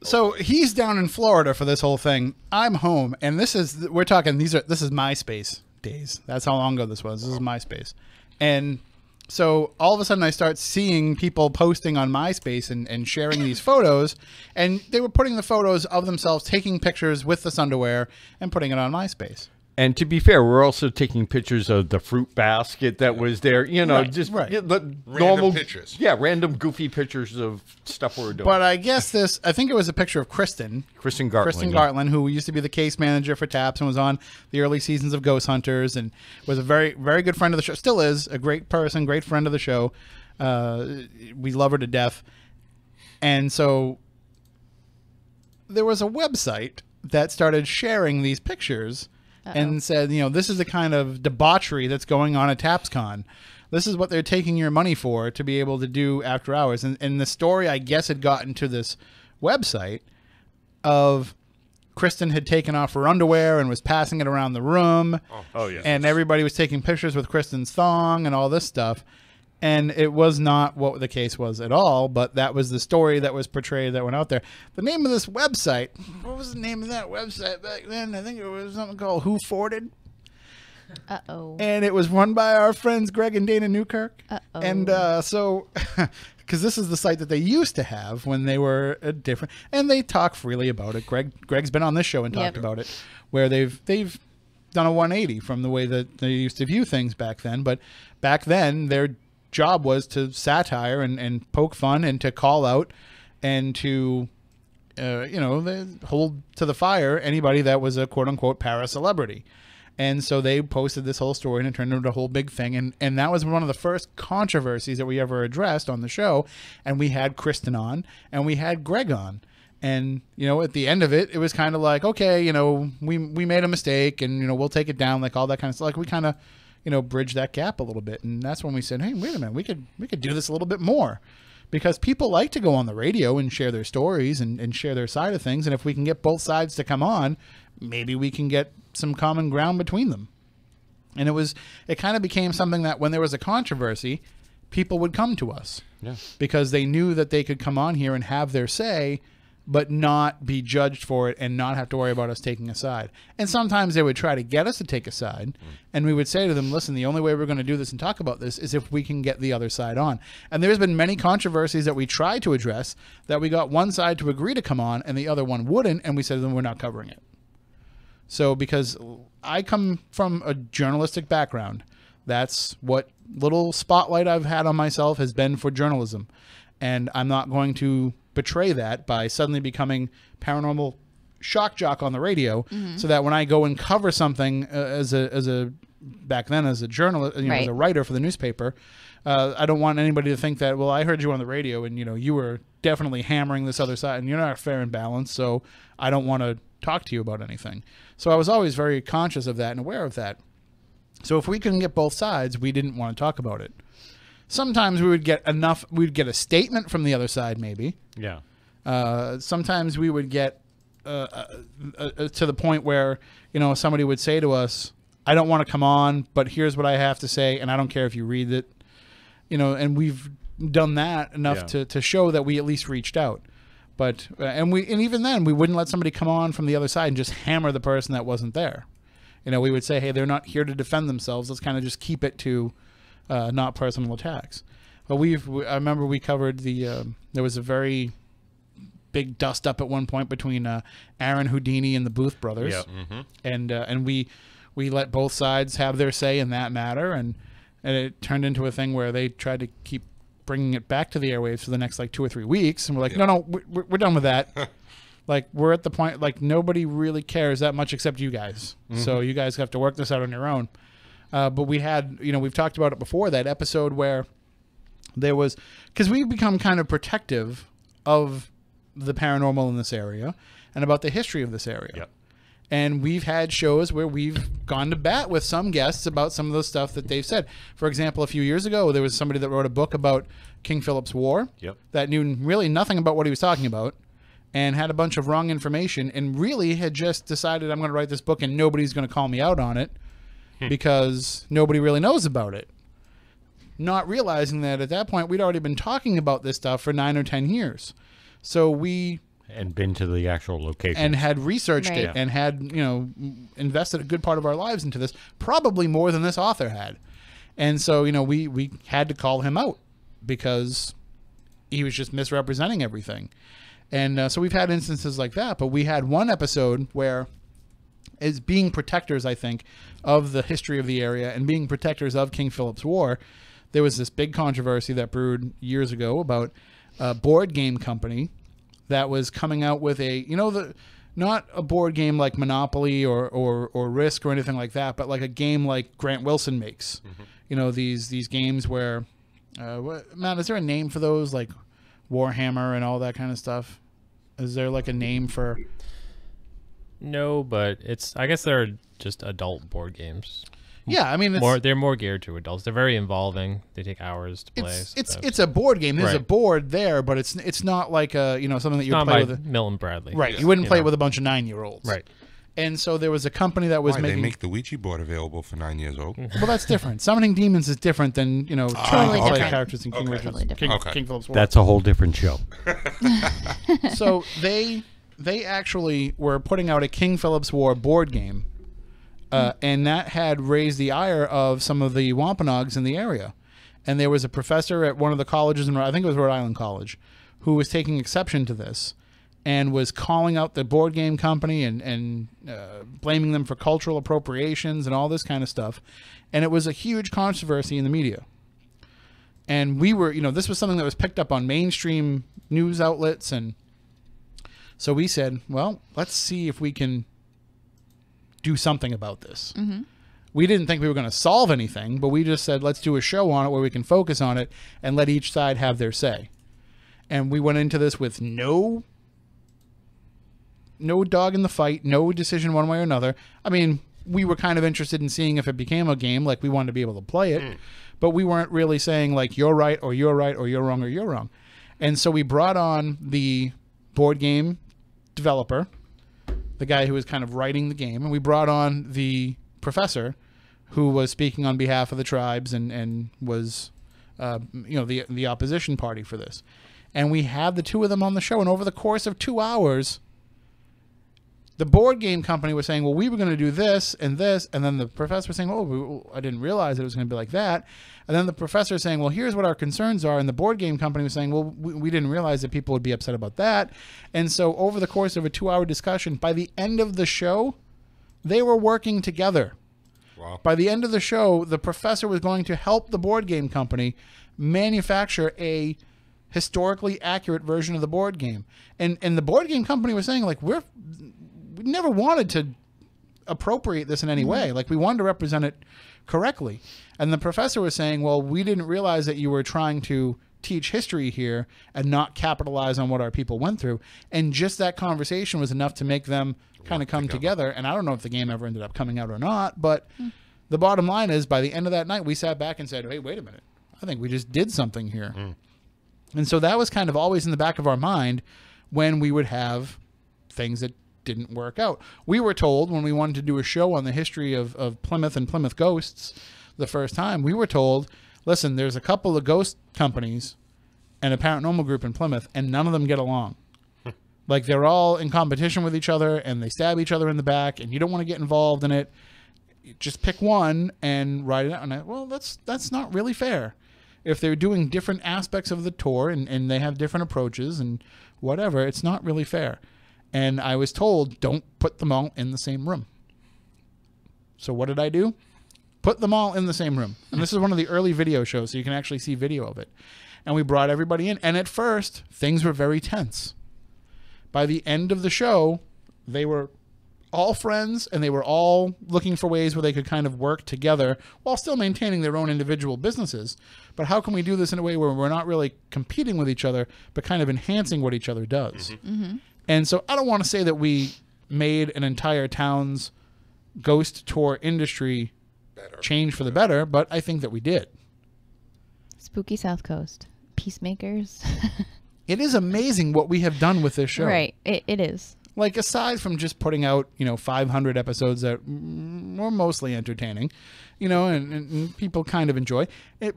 So he's down in Florida for this whole thing. I'm home, and this is MySpace days. That's how long ago this was. This is MySpace, and so all of a sudden I start seeing people posting on MySpace and sharing these photos, and they were putting the photos of themselves taking pictures with this underwear and putting it on MySpace. And to be fair, we're also taking pictures of the fruit basket that was there. You know, just normal pictures. Yeah, random goofy pictures of stuff we were doing. But I guess I think it was a picture of Kristen Gartland, who used to be the case manager for TAPS and was on the early seasons of Ghost Hunters and was a very, very good friend of the show. Still is a great person, great friend of the show. We love her to death. And so there was a website that started sharing these pictures and said, you know, this is the kind of debauchery that's going on at TAPSCon. This is what they're taking your money for to be able to do after hours. And the story, I guess, had gotten to this website of Kristen had taken off her underwear and was passing it around the room. Oh yeah. And everybody was taking pictures with Kristen's thong and all this stuff. And it was not what the case was at all, but that was the story that was portrayed that went out there. The name of this website, what was the name of that website back then? I think it was something called Who Forted. Uh-oh. And it was run by our friends Greg and Dana Newkirk. Uh-oh. And so, because this is the site that they used to have when they were different, and they talk freely about it. Greg's been on this show and talked about it, where they've done a 180 from the way that they used to view things back then. But back then, their job was to satire and poke fun and to call out and to hold to the fire anybody that was a quote-unquote para-celebrity. And so they posted this whole story and it turned into a whole big thing. And that was one of the first controversies that we ever addressed on the show. And we had Kristen on and we had Greg on. And, you know, at the end of it, it was kind of like, okay, you know, we made a mistake and, you know, we'll take it down, like all that kind of stuff. Like we kind of, you know, bridge that gap a little bit. And that's when we said, hey, wait a minute, we could do this a little bit more, because people like to go on the radio and share their stories and share their side of things. And if we can get both sides to come on, maybe we can get some common ground between them. And it kind of became something that when there was a controversy, people would come to us because they knew that they could come on here and have their say, but not be judged for it and not have to worry about us taking a side. And sometimes they would try to get us to take a side, and we would say to them, listen, the only way we're going to do this and talk about this is if we can get the other side on. And there's been many controversies that we tried to address that we got one side to agree to come on and the other one wouldn't, and we said to them, we're not covering it. So because I come from a journalistic background, that's what little spotlight I've had on myself has been for journalism. And I'm not going to betray that by suddenly becoming paranormal shock jock on the radio, so that when I go and cover something as a back then as a journalist, you know, as a writer for the newspaper, I don't want anybody to think that, well, I heard you on the radio and, you know, you were definitely hammering this other side and you're not fair and balanced, so I don't want to talk to you about anything. So I was always very conscious of that and aware of that. So if we couldn't get both sides, we didn't want to talk about it. Sometimes we would get we'd get a statement from the other side, maybe. Yeah. Sometimes we would get to the point where, you know, somebody would say to us, I don't want to come on, but here's what I have to say, and I don't care if you read it. You know, and we've done that enough to show that we at least reached out. But and even then, we wouldn't let somebody come on from the other side and just hammer the person that wasn't there. You know, we would say, hey, they're not here to defend themselves. Let's kind of just keep it to not personal attacks. But I remember we covered there was a very big dust up at one point between Aaron Houdini and the Booth brothers. Yeah. And we let both sides have their say in that matter, and it turned into a thing where they tried to keep bringing it back to the airwaves for the next like 2 or 3 weeks, and we're like, no, we're done with that. Like, we're at the point, like, nobody really cares that much except you guys. So you guys have to work this out on your own. But we had, you know, we've talked about it before, that episode where there was, because we've become kind of protective of the paranormal in this area and about the history of this area. Yep. And we've had shows where we've gone to bat with some guests about some of the stuff that they've said. For example, a few years ago, there was somebody that wrote a book about King Philip's War that knew really nothing about what he was talking about and had a bunch of wrong information and really had just decided, I'm going to write this book and nobody's going to call me out on it because nobody really knows about it. Not realizing that at that point, we'd already been talking about this stuff for 9 or 10 years. So we and been to the actual location and had researched Right. it and had, invested a good part of our lives into this, probably more than this author had. And so, we had to call him out because he was just misrepresenting everything. And so we've had instances like that, but we had one episode where, as being protectors, I think, of the history of the area and being protectors of King Philip's War, there was this big controversy that brewed years ago about a board game company that was coming out with not a board game like Monopoly or Risk or anything like that, but like a game like Grant Wilson makes. These games where, Matt, is there a name for those, like Warhammer and all that kind of stuff? Is there like a name for? No, but I guess they're just adult board games. Yeah, I mean, They're more geared to adults. They're very involving. They take hours to play. It's a board game. There's a Right. board there, but it's not like something that you not play by with. Milton Bradley. Right, you wouldn't play it with a bunch of 9-year-olds. Right. And so there was a company that was Why, they making. make the Ouija board available for 9 years old? Well, that's different. Summoning demons is different than trying to Totally play different. characters in King Okay. Richard's Totally King, different. King Philip's War. that's a whole different show. So they actually were putting out a King Philip's War board game, and that had raised the ire of some of the Wampanoags in the area. And there was a professor at one of the colleges I think it was Rhode Island College, who was taking exception to this and was calling out the board game company and blaming them for cultural appropriations and all this kind of stuff. And it was a huge controversy in the media. And we were, this was something that was picked up on mainstream news outlets. And so we said, well, let's see if we can do something about this. Mm-hmm. We didn't think we were going to solve anything, but we just said, let's do a show on it where we can focus on it and let each side have their say. And we went into this with no dog in the fight, no decision one way or another. I mean, we were kind of interested in seeing if it became a game, like we wanted to be able to play it, but we weren't really saying like you're right or you're right or you're wrong or you're wrong. And so we brought on the board game developer, the guy who was kind of writing the game, and we brought on the professor who was speaking on behalf of the tribes and was the opposition party for this. And we had the two of them on the show, and over the course of 2 hours, the board game company was saying, well, we were going to do this, and then the professor was saying, oh, I didn't realize it was going to be like that. And then the professor was saying, well, here's what our concerns are. And the board game company was saying, well, we didn't realize that people would be upset about that. And so over the course of a 2-hour discussion, by the end of the show, they were working together. Wow. By the end of the show, the professor was going to help the board game company manufacture a historically accurate version of the board game. And the board game company was saying, like, we never wanted to appropriate this in any way. Like, we wanted to represent it correctly. And the professor was saying, well, we didn't realize that you were trying to teach history here and not capitalize on what our people went through. And just that conversation was enough to make them kind of come together. And I don't know if the game ever ended up coming out or not, but the bottom line is, by the end of that night, we sat back and said, hey, wait a minute. I think we just did something here. And so that was kind of always in the back of our mind when we would have things that didn't work out. We were told when we wanted to do a show on the history of Plymouth and Plymouth ghosts the first time, we were told, listen, there's a couple of ghost companies and a paranormal group in Plymouth, and none of them get along. Like, they're all in competition with each other, and they stab each other in the back, and you don't want to get involved in it. Just pick one and write it out. And well, that's not really fair. If they're doing different aspects of the tour and they have different approaches and whatever, it's not really fair. And I was told, don't put them all in the same room. So what did I do? Put them all in the same room. And this is one of the early video shows, so you can actually see video of it. And we brought everybody in. And at first, things were very tense. By the end of the show, they were all friends, and they were all looking for ways where they could kind of work together while still maintaining their own individual businesses. But how can we do this in a way where we're not really competing with each other, but kind of enhancing what each other does? And so I don't want to say that we made an entire town's ghost tour industry change for the better, but I think that we did. Spooky South Coast. Peacemakers. It is amazing what we have done with this show. Right. It is. Like, aside from just putting out, 500 episodes that were mostly entertaining, and people kind of enjoy.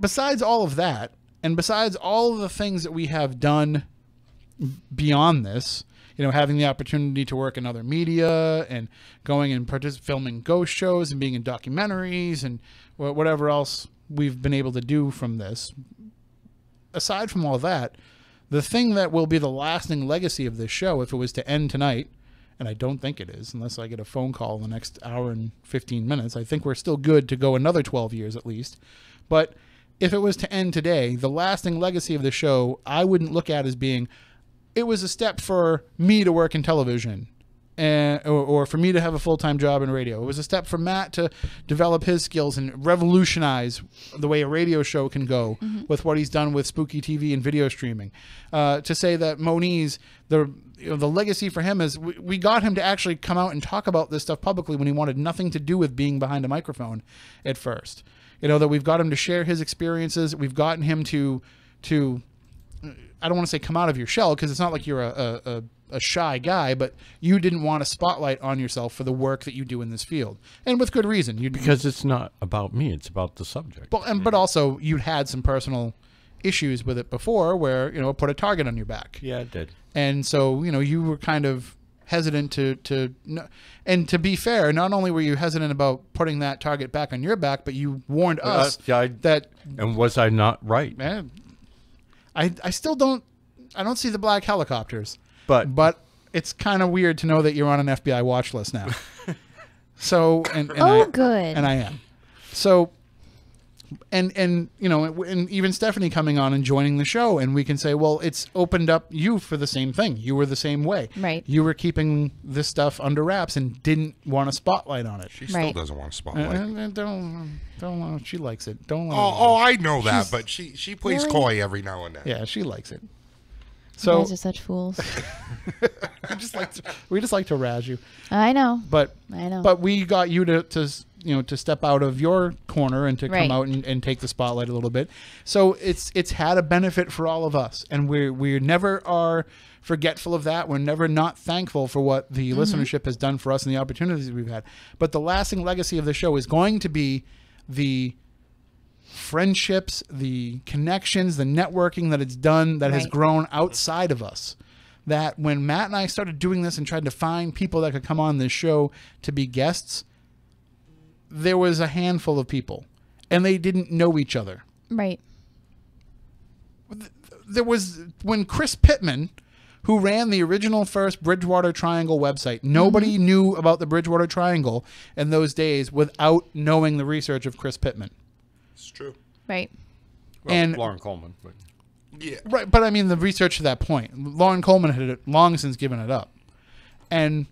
Besides all of that, and besides all of the things that we have done beyond this, having the opportunity to work in other media and going and filming ghost shows and being in documentaries and whatever else we've been able to do from this. Aside from all that, the thing that will be the lasting legacy of this show, if it was to end tonight, and I don't think it is, unless I get a phone call in the next hour and 15 minutes. I think we're still good to go another 12 years at least. But if it was to end today, the lasting legacy of the show, I wouldn't look at as being, it was a step for me to work in television or for me to have a full-time job in radio. It was a step for Matt to develop his skills and revolutionize the way a radio show can go with what he's done with Spooky TV and video streaming. To say that Moniz, the legacy for him is we got him to actually come out and talk about this stuff publicly when he wanted nothing to do with being behind a microphone at first. That we've got him to share his experiences. We've gotten him to I don't want to say come out of your shell, because it's not like you're a shy guy, but you didn't want a spotlight on yourself for the work that you do in this field, and with good reason. Because it's not about me; it's about the subject. But also you'd had some personal issues with it before, where it put a target on your back. Yeah, it did. And so you were kind of hesitant and to be fair, not only were you hesitant about putting that target back on your back, but you warned us that. And was I not right? Man, I still don't see the black helicopters, but it's kind of weird to know that you're on an FBI watch list now. So and good. And I am. So and even Stephanie coming on and joining the show, and we can say, well, it's opened up you for the same thing. You were the same way. Right. You were keeping this stuff under wraps and didn't want a spotlight on it. She still doesn't want a spotlight. Don't. She likes it. Don't. I know that, but she plays coy every now and then. Yeah, she likes it. So you guys are such fools. we just like to razz you. I know. But we got you to step out of your corner and to come out and take the spotlight a little bit. So it's had a benefit for all of us, and we never are forgetful of that. We're never not thankful for what the listenership has done for us and the opportunities we've had. But the lasting legacy of the show is going to be the friendships, the connections, the networking that it's done that has grown outside of us. That when Matt and I started doing this and tried to find people that could come on this show to be guests, there was a handful of people, and they didn't know each other. Right. There was, when Chris Pittman, who ran the original first Bridgewater Triangle website, nobody knew about the Bridgewater Triangle in those days without knowing the research of Chris Pittman. It's true. Right. Well, and Lauren Coleman. But. Yeah. Right, but I mean the research to that point. Lauren Coleman had long since given it up. And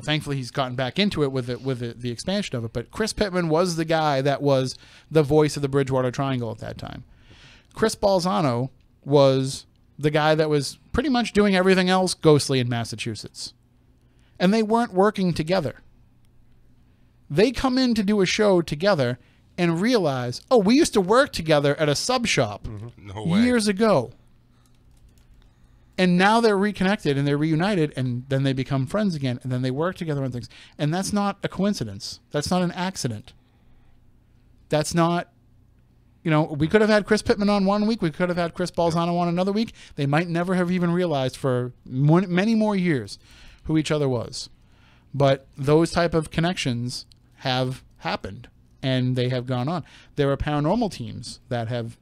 thankfully he's gotten back into it with the expansion of it. But Chris Pittman was the guy that was the voice of the Bridgewater Triangle at that time. Chris Balzano was the guy that was pretty much doing everything else ghostly in Massachusetts. And they weren't working together. They come in to do a show together and realize, oh, we used to work together at a sub shop years ago. And now they're reconnected and they're reunited, and then they become friends again, and then they work together on things. And that's not a coincidence. That's not an accident. That's not, we could have had Chris Pittman on one week. We could have had Chris Balzano on another week. They might never have even realized for many more years who each other was. But those type of connections have happened, and they have gone on. There are paranormal teams that have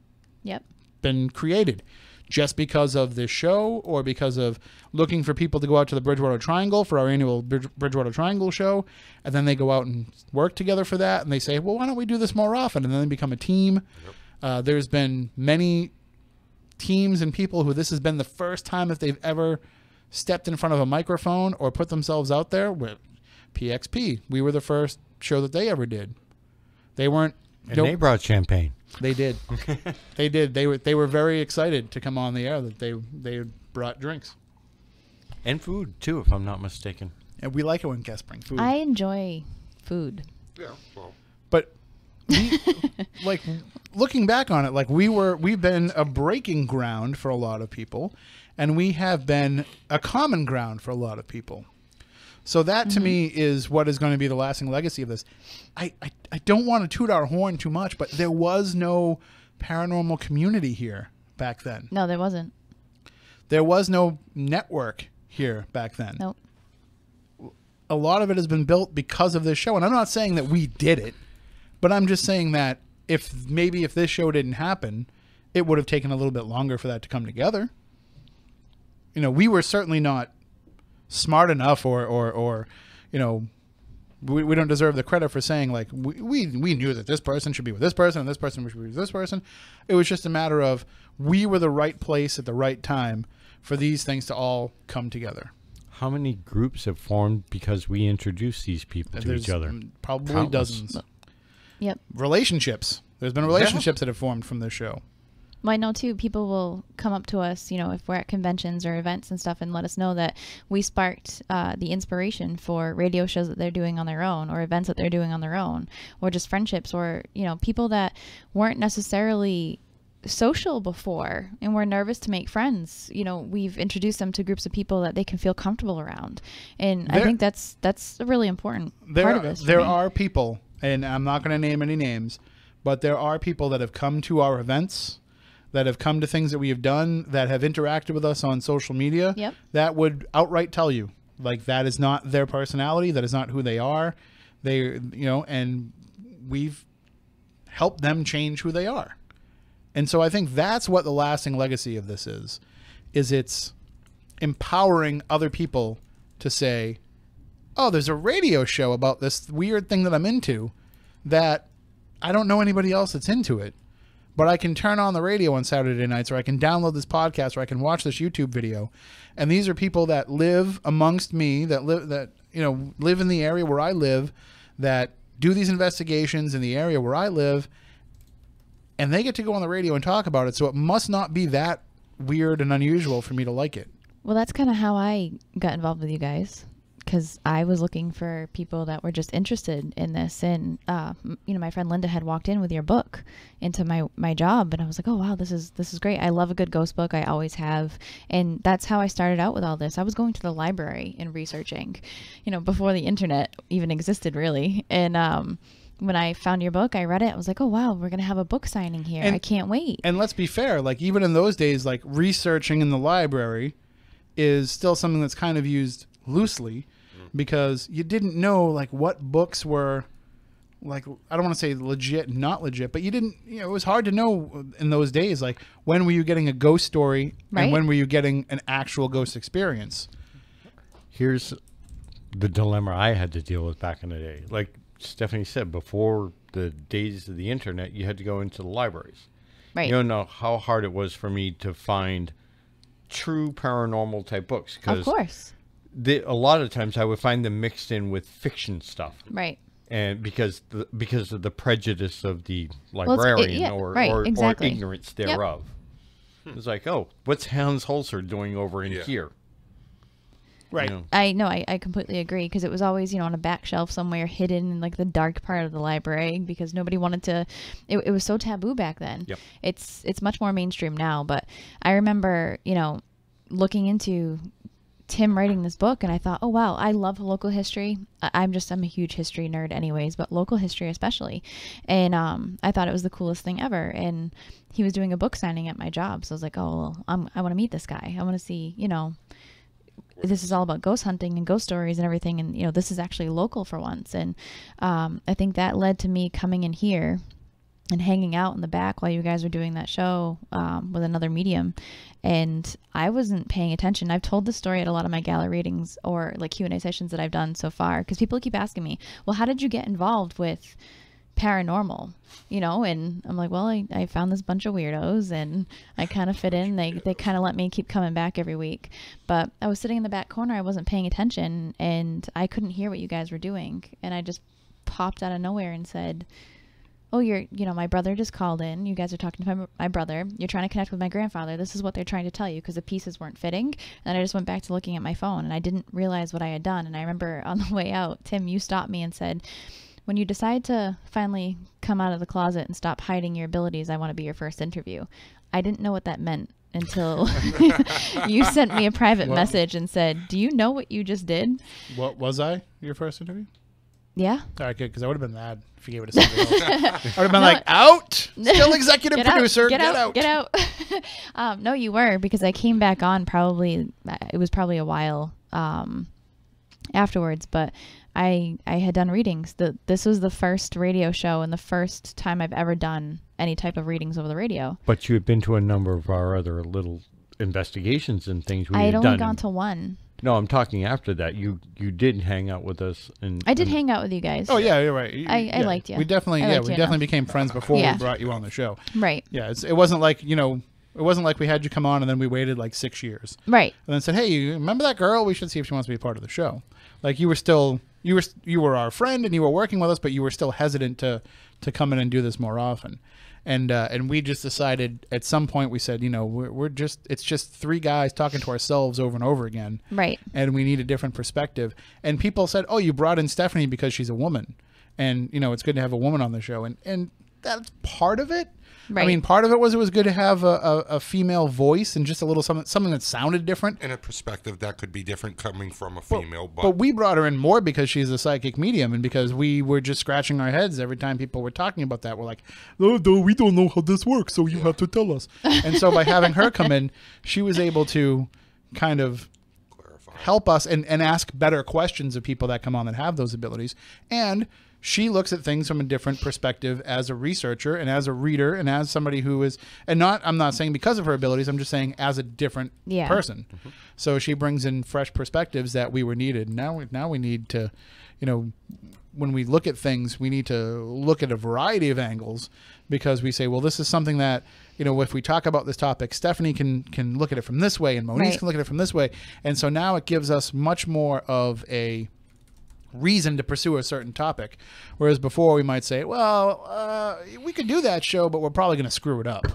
been created just because of this show, or because of looking for people to go out to the Bridgewater Triangle for our annual Bridgewater Triangle show, and then they go out and work together for that, and they say, well, why don't we do this more often? And then they become a team. There's been many teams and people who this has been the first time that they've ever stepped in front of a microphone or put themselves out there. With PXP, we were the first show that they ever did. They weren't. And they brought champagne. They did. They did. They were very excited to come on the air. That they brought drinks and food too, if I'm not mistaken. And we like it when guests bring food. I enjoy food. Yeah. Well. But like looking back on it, like we've been a breaking ground for a lot of people, and we have been a common ground for a lot of people. So that to me is what is going to be the lasting legacy of this. I don't want to toot our horn too much, but there was no paranormal community here back then. No, there wasn't. There was no network here back then. Nope. A lot of it has been built because of this show. And I'm not saying that we did it, but I'm just saying that if this show didn't happen, it would have taken a little bit longer for that to come together. You know, we were certainly not smart enough or you know, we don't deserve the credit for saying, like, we knew that this person should be with this person and this person should be with this person. It was just a matter of we were the right place at the right time for these things to all come together. How many groups have formed because we introduced these people to each other? Probably Countless. dozens. Yep. Relationships. There's been relationships that have formed from this show. Well, I know too, people will come up to us, you know, if we're at conventions or events and stuff, and let us know that we sparked the inspiration for radio shows that they're doing on their own, or events that they're doing on their own, or just friendships, or, you know, people that weren't necessarily social before and were nervous to make friends. You know, we've introduced them to groups of people that they can feel comfortable around. And I think that's a really important part of this. There are people, and I'm not going to name any names, but there are people that have come to our events, that have come to things that we have done, that have interacted with us on social media, Yep. that would outright tell you, like, that is not their personality, that is not who they are. They, you know, and we've helped them change who they are. And so I think that's what the lasting legacy of this is it's empowering other people to say, oh, there's a radio show about this weird thing that I'm into that I don't know anybody else that's into it. But I can turn on the radio on Saturday nights, or I can download this podcast, or I can watch this YouTube video. And these are people that live amongst me, that live in the area where I live, that do these investigations in the area where I live, and they get to go on the radio and talk about it. So it must not be that weird and unusual for me to like it. Well, that's kind of how I got involved with you guys, because I was looking for people that were just interested in this. And, you know, my friend Linda had walked in with your book into my job, and I was like, oh, wow, this is great. I love a good ghost book. I always have. And that's how I started out with all this. I was going to the library and researching, you know, before the internet even existed, really. And, when I found your book, I read it. I was like, oh, wow, we're going to have a book signing here. I can't wait. And let's be fair. Like, even in those days, like, researching in the library is still something that's kind of used loosely, because you didn't know, like, what books were, like, I don't want to say legit, not legit, but you didn't, you know, it was hard to know in those days, like, when were you getting a ghost story, right, and when were you getting an actual ghost experience? Here's the dilemma I had to deal with back in the day. Like Stephanie said, before the days of the internet, you had to go into the libraries. Right. You don't know how hard it was for me to find true paranormal type books. Of course. A lot of times I would find them mixed in with fiction stuff. Right. And because of the prejudice of the librarian, or ignorance thereof. Yep. It's like, oh, what's Hans Holzer doing over in here? Right. You know? I completely agree, because it was always, you know, on a back shelf somewhere hidden in, like, the dark part of the library, because nobody wanted to. It was so taboo back then. Yep. It's much more mainstream now, but I remember, you know, looking into Tim writing this book, and I thought, oh wow, I love local history. I'm a huge history nerd anyways, but local history especially. And I thought it was the coolest thing ever. And he was doing a book signing at my job, so I was like, oh, well, I want to meet this guy. I want to see, you know, this is all about ghost hunting and ghost stories and everything, and, you know, this is actually local for once. And I think that led to me coming in here and hanging out in the back while you guys were doing that show with another medium, and I wasn't paying attention. I've told this story at a lot of my gala readings or, like, Q&A sessions that I've done so far, because people keep asking me, well, how did you get involved with paranormal, you know? And I'm like, well, I found this bunch of weirdos, and I kind of fit in. They kind of let me keep coming back every week, but I was sitting in the back corner. I wasn't paying attention, and I couldn't hear what you guys were doing, and I just popped out of nowhere and said, oh, my brother just called in. You guys are talking to my brother. You're trying to connect with my grandfather. This is what they're trying to tell you, because the pieces weren't fitting. And I just went back to looking at my phone, and I didn't realize what I had done. And I remember on the way out, Tim, you stopped me and said, when you decide to finally come out of the closet and stop hiding your abilities, I want to be your first interview. I didn't know what that meant until you sent me a private message and said, do you know what you just did? What was I, your first interview? Yeah. All right, good, because I would have been mad if you gave it to somebody else. I would have been like, out! Still executive Get producer, Get out. No, you were, because I came back on it was probably a while afterwards, but I had done readings. This was the first radio show and the first time I've ever done any type of readings over the radio. But you had been to a number of our other little investigations and things we I had had done. only gone to one. No, I'm talking after that. You did hang out with us, and I did hang out with you guys. Oh yeah, you're right. I liked you. We definitely, I liked you enough. became friends before Yeah. we brought you on the show. Right. Yeah, it wasn't like it wasn't like we had you come on and then we waited like 6 years Right. and then said, hey, you remember that girl? We should see if she wants to be a part of the show. Like you were our friend and you were working with us, but you were still hesitant to come in and do this more often. And we just decided at some point, we said, it's just three guys talking to ourselves over and over again. Right. And we need a different perspective. And people said, oh, you brought in Stephanie because she's a woman. And, it's good to have a woman on the show. And that's part of it. Right. I mean, part of it was good to have a female voice and just a little something that sounded different. In a perspective that could be different coming from a female. But we brought her in more because she's a psychic medium and because we were just scratching our heads every time people were talking about that. We're like, oh, no, we don't know how this works, so you have to tell us. And so by having her come in, she was able to kind of help us and ask better questions of people that come on that have those abilities. And she looks at things from a different perspective as a researcher and as a reader and as somebody who is, I'm not saying because of her abilities, I'm just saying as a different person. Mm-hmm. So she brings in fresh perspectives that we were needed. Now we need to, when we look at things, we need to look at a variety of angles because we say, well, this is something that, if we talk about this topic, Stephanie can look at it from this way and Moniz can look at it from this way. And so now it gives us much more of a reason to pursue a certain topic. Whereas before we might say, well, we could do that show, but we're probably going to screw it up.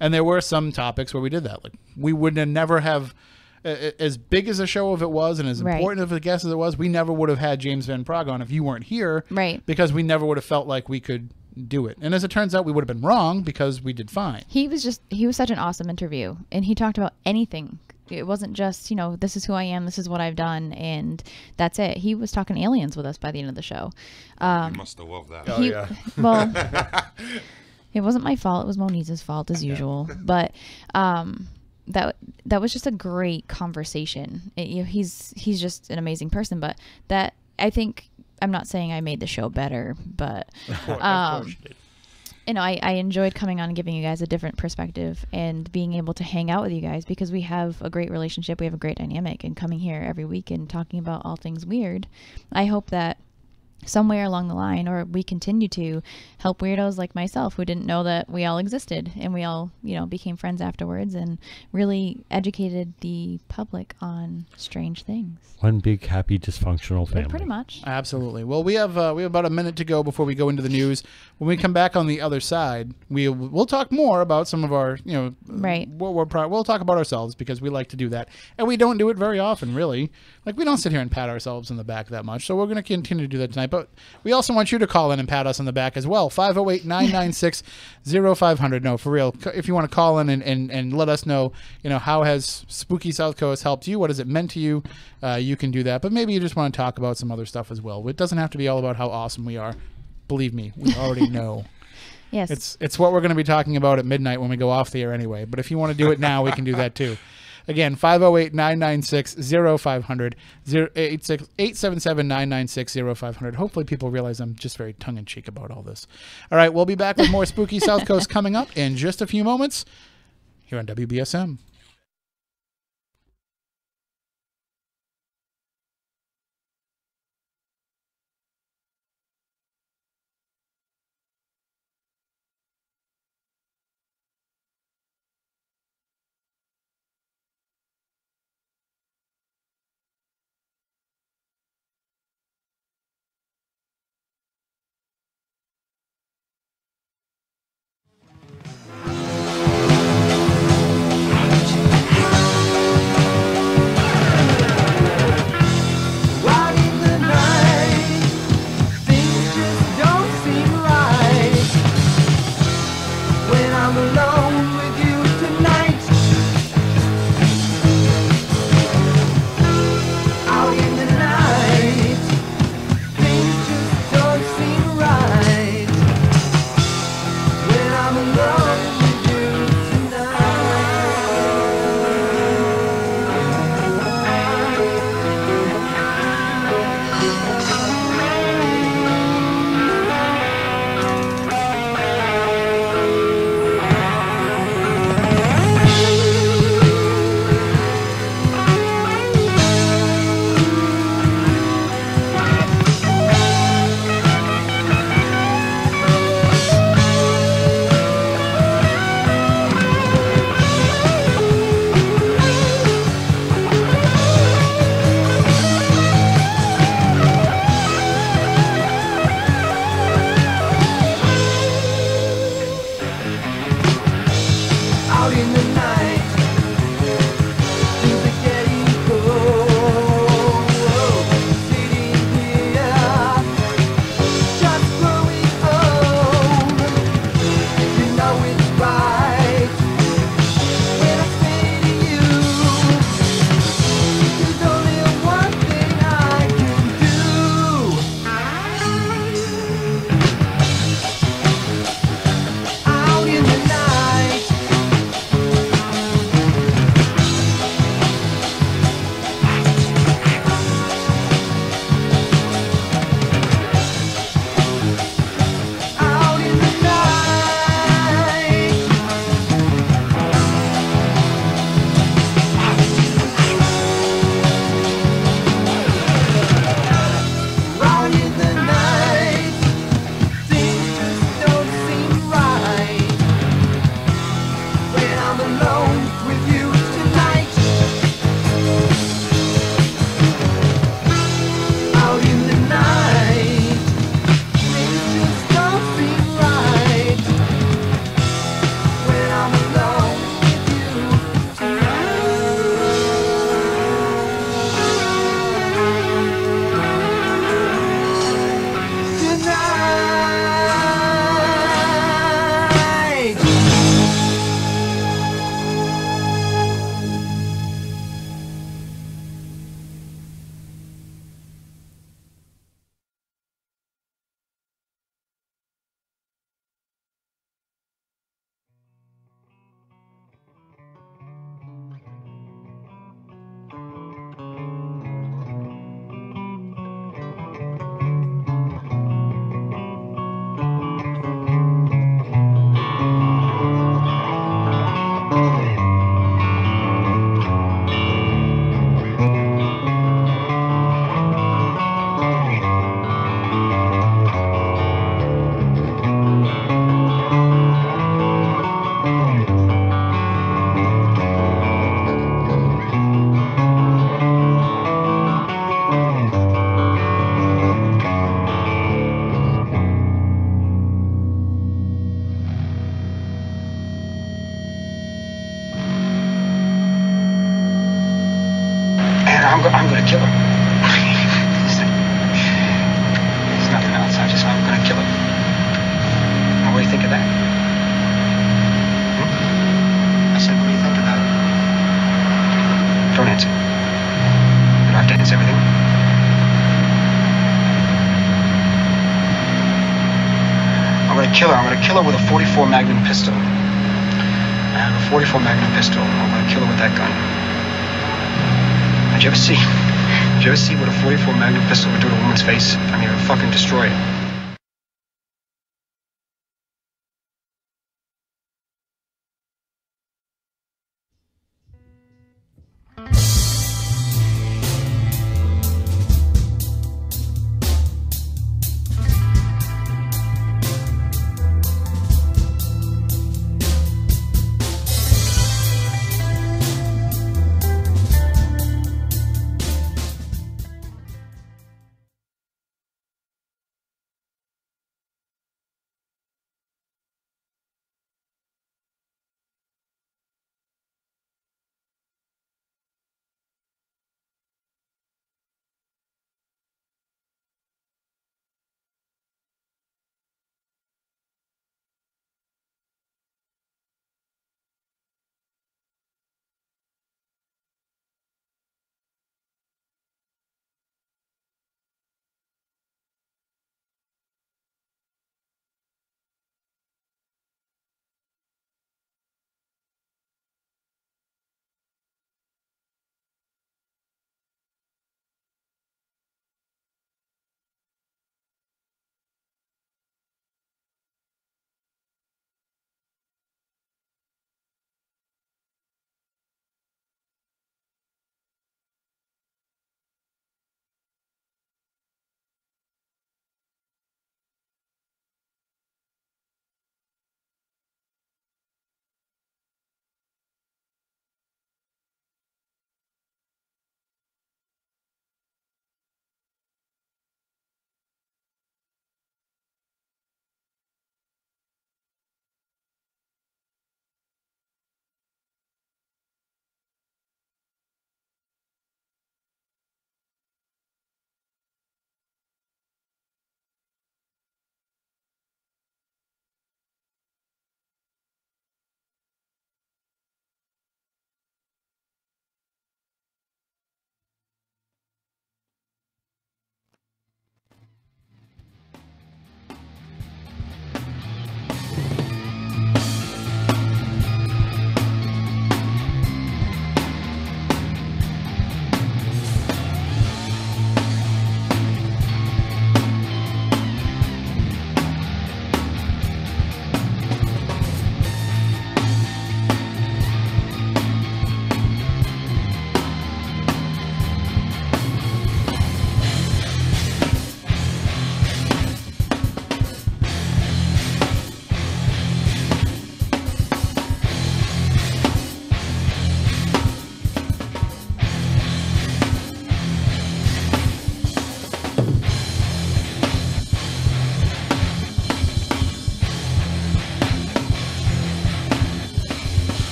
And there were some topics where we did that. Like we would never have, as big as a show of it was and as important of a guest as it was, we never would have had James Van Praagh on if you weren't here. Right. Because we never would have felt like we could do it. And as it turns out, we would have been wrong because we did fine. He was such an awesome interview. And he talked about anything. It wasn't just, this is who I am, this is what I've done, and that's it. He was talking aliens with us by the end of the show. You must have loved that. Oh, yeah. Well, it wasn't my fault. It was Moniz's fault, as usual. But that was just a great conversation. He's just an amazing person. But that, I think, I'm not saying I made the show better, but Of course you did. I enjoyed coming on and giving you guys a different perspective and being able to hang out with you guys because we have a great relationship. We have a great dynamic, and coming here every week and talking about all things weird. I hope that somewhere along the line, or we continue to help weirdos like myself who didn't know that we all existed, and we all, became friends afterwards and really educated the public on strange things. One big, happy, dysfunctional family. Pretty much. Absolutely. Well, we have about a minute to go before we go into the news. When we come back on the other side, we'll talk more about some of our, right. We'll talk about ourselves because we like to do that, and we don't do it very often, really. Like we don't sit here and pat ourselves in the back that much. So we're going to continue to do that tonight. But we also want you to call in and pat us on the back as well. 508-996-0500. No, for real. If you want to call in and let us know, how has Spooky South Coast helped you? What has it meant to you? You can do that. But maybe you just want to talk about some other stuff as well. It doesn't have to be all about how awesome we are. Believe me, we already know. Yes. It's what we're going to be talking about at midnight when we go off the air anyway. But if you want to do it now, we can do that too. Again, 508-996-0500, 877-996-0500. Hopefully people realize I'm just very tongue-in-cheek about all this. All right, we'll be back with more Spooky South Coast coming up in just a few moments here on WBSM. I'm gonna kill him. There's nothing else. I'm gonna kill him. Now, what do you think of that? I said, what do you think of that? Don't answer. You don't have to answer everything. I'm gonna kill her. I'm gonna kill her with a 44 Magnum pistol. I have a 44 Magnum pistol. I'm gonna kill her with that gun. Did you ever see what a 44 Magnum pistol would do to a woman's face? I mean, it would fucking destroy it.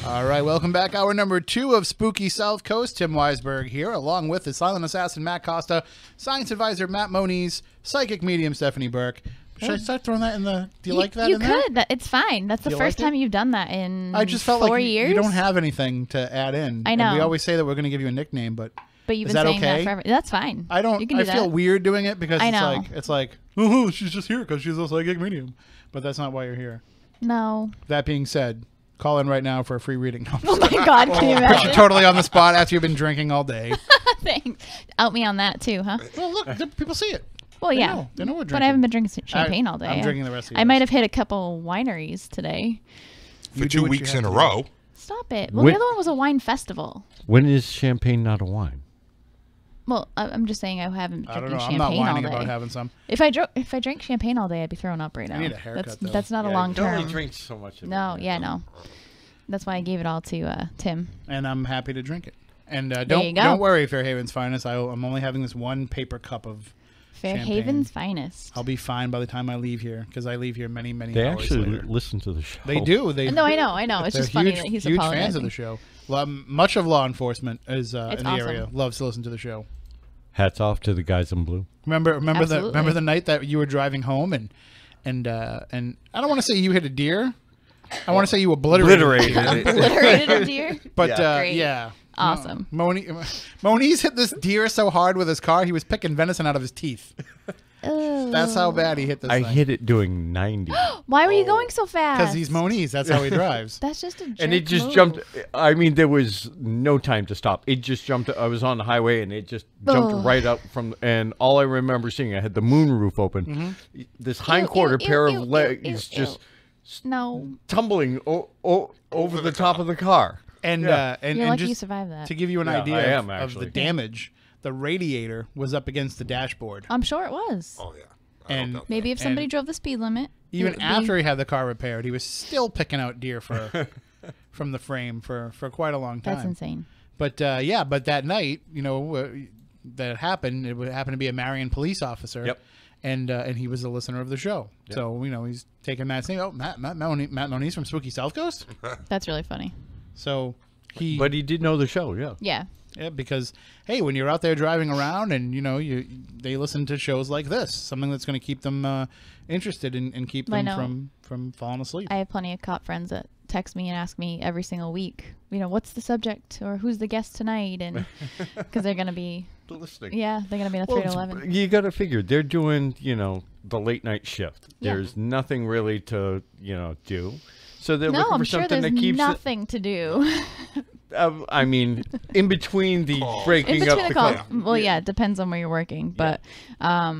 All right, welcome back. Hour number 2 of Spooky South Coast. Tim Weisberg here, along with the silent assassin Matt Costa, science advisor Matt Moniz, psychic medium Stephanie Burke. Should I start throwing that in the? Do you like that? You in could. There? It's fine. That's the first time you've done that in. I just felt 4 like years. you don't have anything to add in. I know. And we always say that we're going to give you a nickname, but you've is been that saying okay? that forever. That's fine. I don't. You can do I feel that. weird doing it because I know. it's like oh, she's just here because she's a psychic medium, but that's not why you're here. No. That being said, call in right now for a free reading. Oh my God! Can you Put imagine? you totally on the spot after you've been drinking all day. Thanks. Out me on that too, huh? Well, look, people see it. Well, They yeah. know. They know we're But drinking. I haven't been drinking champagne all day. I'm drinking the rest of I yours. might have hit a couple wineries today. For You do 2 what you weeks have in a to do. row. Stop it. Well, Wait. the other one was a wine festival. When is champagne not a wine? Well, I'm just saying I haven't I don't drinking know. I'm champagne not all whining day. about having some. If I drank champagne all day, I'd be throwing up right now. need a haircut, though. That's not a long term. so much. No, yeah, no. That's why I gave it all to Tim. And I'm happy to drink it. And you don't go. don't worry, Fairhaven's Finest. I'm only having this one paper cup of Fairhaven's finest. I'll be fine by the time I leave here because I leave here many They hours actually later. listen to the show. They do. No, I know. It's They're just funny huge, that he's huge apologizing. fans of the show. Much of law enforcement is in the awesome. area. Loves to listen to the show. Hats off to the guys in blue. Remember Absolutely. the night that you were driving home and I don't want to say you hit a deer. I want to say you obliterated it. Obliterated a deer. But Great. yeah. Awesome. Moniz hit this deer so hard with his car he was picking venison out of his teeth. That's how bad he hit this I thing. hit it doing 90. Why were you going so fast? Because he's Moniz. That's how he drives. That's just a jerk And it just move. jumped. I mean, there was no time to stop. It just jumped. I was on the highway, and it just jumped Ugh. right up from. And all I remember seeing, I had the moon roof open. Mm-hmm. This hind quarter ew, pair ew, of ew, legs ew, just No. tumbling over the top of the car. And Yeah. and, You're and lucky just you survived that. to give you an Yeah, idea I am, of the actually. damage, the radiator was up against the dashboard. I'm sure it was. Oh, yeah. And Maybe if somebody and drove the speed limit. it even would be- after he had the car repaired, he was still picking out deer from the frame for quite a long time. That's insane. But but that night, that it happened. It happened to be a Marion police officer. Yep. And he was a listener of the show. Yep. So he's taking Matt's name. Oh, Matt Moniz from Spooky South Coast. That's really funny. So he. But he did know the show, yeah. Yeah. Yeah, because hey, when you're out there driving around and they listen to shows like this, something that's going to keep them interested and keep I them know. from falling asleep. I have plenty of cop friends that text me and ask me every single week, what's the subject or who's the guest tonight, and because they're going to be, Listening. they're going to be in a 3 to 11. You got to figure they're doing, the late night shift. Yeah. There's nothing really to, do. So they're No, looking I'm for sure something there's that keeps nothing to do. I mean, in between the breaking In up between the the calls. call. Well, yeah, it depends on where you're working, but I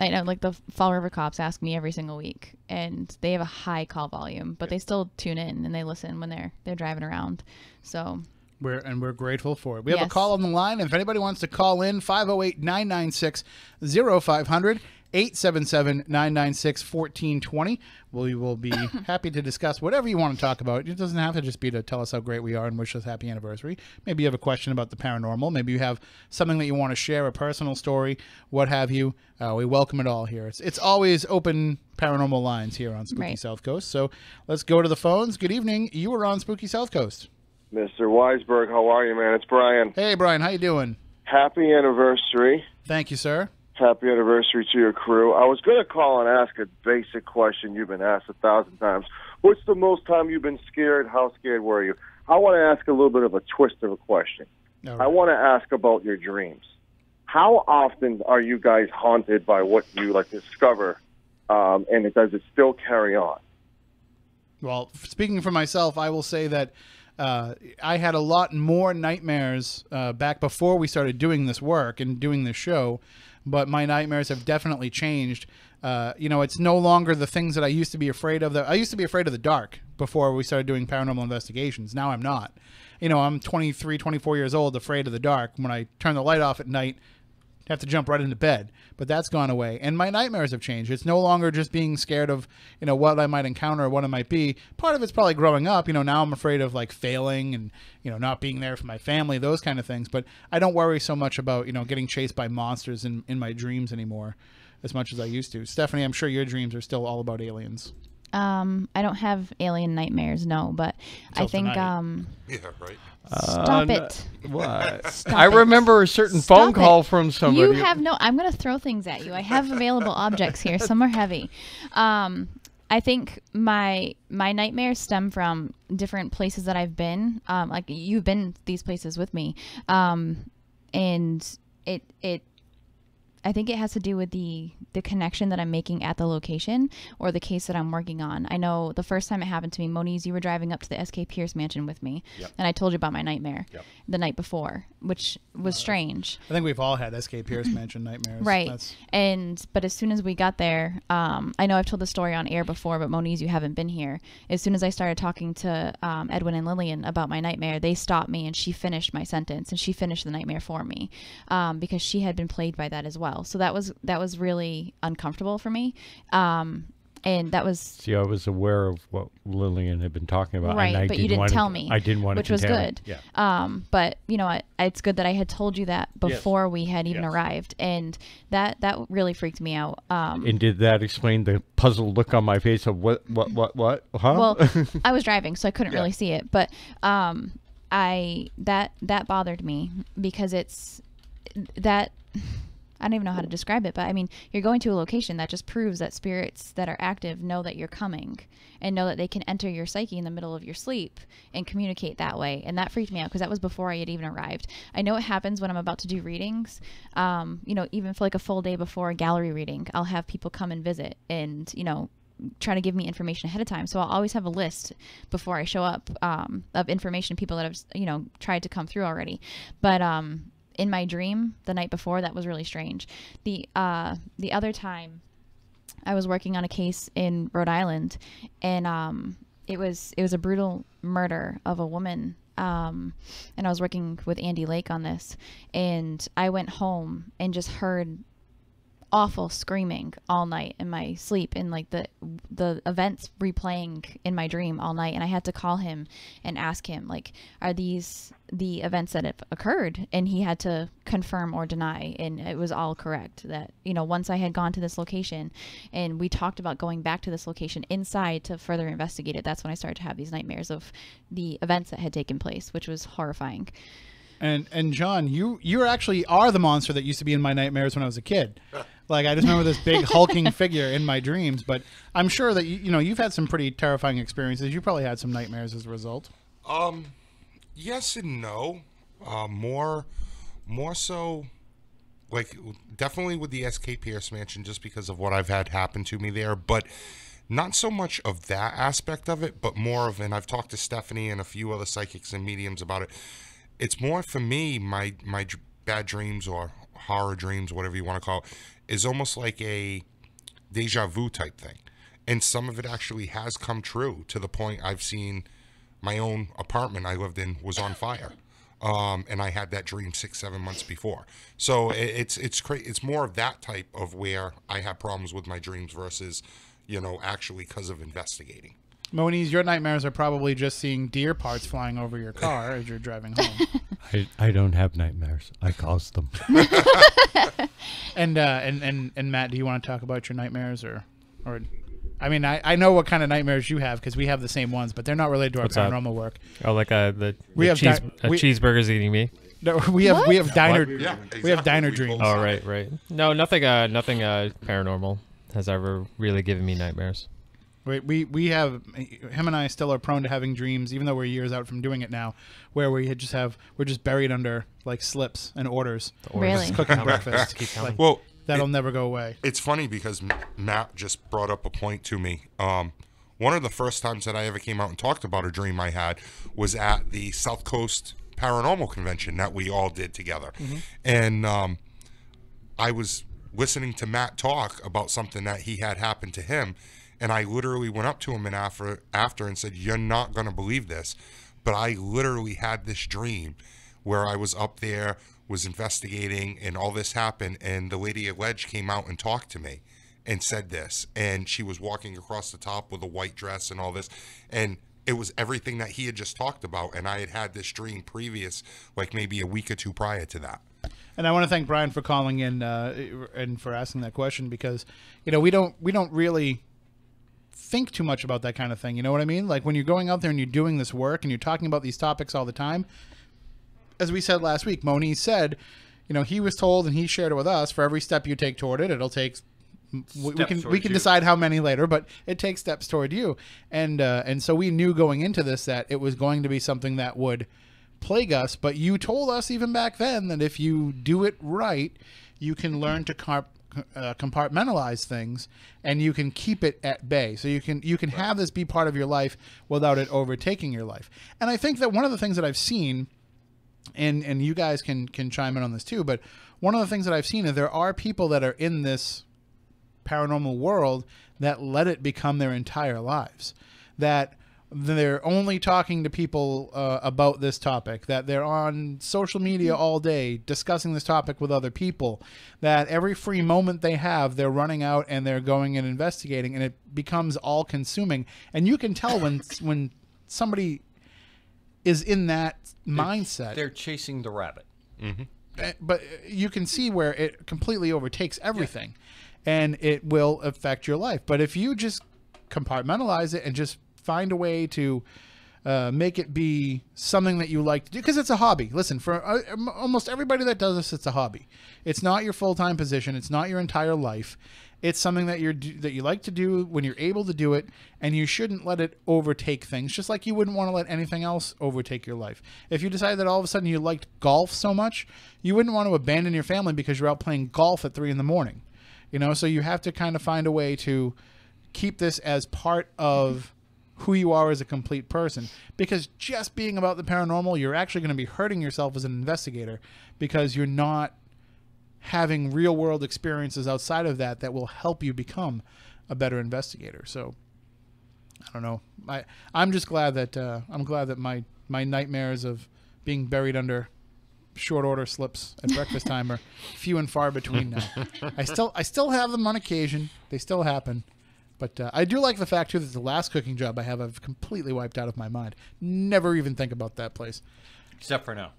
know like the Fall River cops ask me every single week, and they have a high call volume, but they still tune in and they listen when they're driving around. So We're grateful for it. We have a Yes. call on the line. If anybody wants to call in, 508-996-0500, 877-996-1420. We will be happy to discuss whatever you want to talk about. It doesn't have to just be to tell us how great we are and wish us happy anniversary. Maybe you have a question about the paranormal. Maybe you have something that you want to share, a personal story, what have you. We welcome it all here. It's always open paranormal lines here on Spooky Right. South Coast. So let's go to the phones. Good evening. You were on Spooky South Coast. Mr. Weisberg, how are you, man? It's Brian. Hey, Brian. How you doing? Happy anniversary. Thank you, sir. Happy anniversary to your crew. I was going to call and ask a basic question you've been asked 1,000 times. What's the most time you've been scared? How scared were you? I want to ask a little bit of a twist of a question. All right. I want to ask about your dreams. How often are you guys haunted by what you discover, and does it still carry on? Well, speaking for myself, I will say that I had a lot more nightmares back before we started doing this work and doing this show, but my nightmares have definitely changed. It's no longer the things that I used to be afraid of. I used to be afraid of the dark before we started doing paranormal investigations. Now I'm not. I'm 23, 24 years old, afraid of the dark. When I turn the light off at night, I have to jump right into bed. But that's gone away. And my nightmares have changed. It's no longer just being scared of, what I might encounter or what it might be. Part of it's probably growing up. Now I'm afraid of failing and, not being there for my family, those kind of things. But I don't worry so much about, getting chased by monsters in my dreams anymore as much as I used to. Stephanie, I'm sure your dreams are still all about aliens. I don't have alien nightmares, no, but I Till think tonight. Yeah, right. stop it. What? Stop I it. remember a certain Stop phone it. call from somebody. You have no. I'm going to throw things at you. I have available objects here. Some are heavy. I think my nightmares stem from different places that I've been. Like you've been these places with me, and it. I think it has to do with the connection that I'm making at the location or the case that I'm working on. I know the first time it happened to me, Moniz, you were driving up to the S.K. Pierce mansion with me, and I told you about my nightmare the night before, which was strange. I think we've all had S.K. Pierce mansion nightmares. Right. That's- But as soon as we got there, I know I've told the story on air before, but Moniz, you haven't been here. As soon as I started talking to Edwin and Lillian about my nightmare, they stopped me and she finished my sentence and she finished the nightmare for me because she had been plagued by that as well. So that was really uncomfortable for me. And that was See, I was aware of what Lillian had been talking about, right, and I but you didn't want tell me. I didn't want which to was contaminate. good. Yeah. But you know, it's good that I had told you that before we had even Yes. arrived, and that really freaked me out. And did that explain the puzzled look on my face of what? Huh? Well, I was driving, so I couldn't really see it, but that bothered me because it's that. I don't even know how to describe it, but I mean, you're going to a location that just proves that spirits that are active know that you're coming and know that they can enter your psyche in the middle of your sleep and communicate that way. And that freaked me out because that was before I had even arrived. I know it happens when I'm about to do readings. You know, even for like a full day before a gallery reading, I'll have people come and visit and, you know, try to give me information ahead of time. So I'll always have a list before I show up of information, people that have, you know, tried to come through already. But, in my dream the night before, that was really strange. The other time I was working on a case in Rhode Island, and it was a brutal murder of a woman. And I was working with Andy Lake on this, and I went home and just heard awful screaming all night in my sleep, and like the events replaying in my dream all night. And I had to call him and ask him, like, are these the events that have occurred? And he had to confirm or deny, and it was all correct. That, you know, once I had gone to this location and we talked about going back to this location inside to further investigate it, that's when I started to have these nightmares of the events that had taken place, which was horrifying. And John, you actually are the monster that used to be in my nightmares when I was a kid. Like, I just remember this big hulking figure in my dreams. But I'm sure that you know, you've had some pretty terrifying experiences. You probably had some nightmares as a result. Yes and no. More so, like, definitely with the SK Pierce Mansion, just because of what I've had happen to me there. But not so much of that aspect of it, but more of, and I've talked to Stephanie and a few other psychics and mediums about it. It's more for me, my bad dreams or horror dreams, whatever you want to call it, is almost like a deja vu type thing. And some of it actually has come true, to the point I've seen my own apartment I lived in was on fire. And I had that dream 6-7 months before. So it's more of that type of where I have problems with my dreams versus, you know, actually because of investigating. Moniz, your nightmares are probably just seeing deer parts flying over your car as you're driving home. I don't have nightmares. I cause them. And Matt, do you want to talk about your nightmares or I mean, I know what kind of nightmares you have because we have the same ones, but they're not related to our paranormal work. Oh, like the We have cheeseburgers eating me. No, we have diner Yeah, exactly. we have diner dreams. Oh, right. No, nothing paranormal has ever really given me nightmares. We have, him and I still are prone to having dreams, even though we're years out from doing it now, where we're just buried under like slips and orders. Really? Cooking breakfast. Keep telling. Well, That'll never go away. it's funny because Matt just brought up a point to me. One of the first times that I ever came out and talked about a dream I had was at the South Coast Paranormal Convention that we all did together. Mm-hmm. And I was listening to Matt talk about something that he had happened to him. And I literally went up to him and after and said, "You're not going to believe this, but I literally had this dream where I was up there, was investigating, and all this happened. And the lady alleged came out and talked to me and said this. And she was walking across the top with a white dress and all this. And it was everything that he had just talked about. And I had had this dream previous, like maybe a week or two prior to that." And I want to thank Brian for calling in and for asking that question because, you know, we don't really think too much about that kind of thing. You know what I mean? Like when you're going out there and you're doing this work and you're talking about these topics all the time, as we said last week, Moniz said, you know, he was told and he shared it with us, for every step you take toward it, it'll take, we can decide how many later, but it takes steps toward you. And so we knew going into this that it was going to be something that would plague us, but you told us even back then that if you do it right, you can learn to compartmentalize things and you can keep it at bay. So you can have this be part of your life without it overtaking your life. And I think that one of the things that I've seen, and you guys can chime in on this too, but one of the things that I've seen is there are people that are in this paranormal world that let it become their entire lives. That they're only talking to people about this topic, that they're on social media all day discussing this topic with other people, that every free moment they have, they're running out and they're going and investigating, and it becomes all consuming. And you can tell when somebody is in that mindset. They're chasing the rabbit. But you can see where it completely overtakes everything, and it will affect your life. But if you just compartmentalize it and just find a way to make it be something that you like to do, because it's a hobby. Listen, for almost everybody that does this, it's a hobby. It's not your full-time position. It's not your entire life. It's something that you like to do when you're able to do it, and you shouldn't let it overtake things, just like you wouldn't want to let anything else overtake your life. If you decide that all of a sudden you liked golf so much, you wouldn't want to abandon your family because you're out playing golf at 3 a.m. You know, so you have to kind of find a way to keep this as part of who you are as a complete person, because just being about the paranormal, you're actually going to be hurting yourself as an investigator, because you're not having real world experiences outside of that will help you become a better investigator. So I don't know. I'm just glad that my nightmares of being buried under short order slips at breakfast time are few and far between now. I still have them on occasion. They still happen. But I do like the fact, too, that the last cooking job I have, I've completely wiped out of my mind. Never even think about that place. Except for now.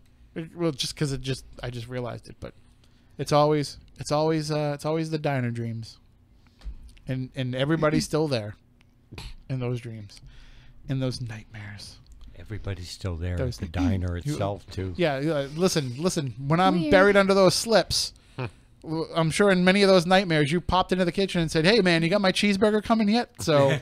Well, just because I just realized it. But it's always the diner dreams. And everybody's still there in those dreams, in those nightmares. Everybody's still there at the diner itself, too. Yeah, listen. When I'm buried under those slips, I'm sure in many of those nightmares, you popped into the kitchen and said, "Hey, man, you got my cheeseburger coming yet?" So,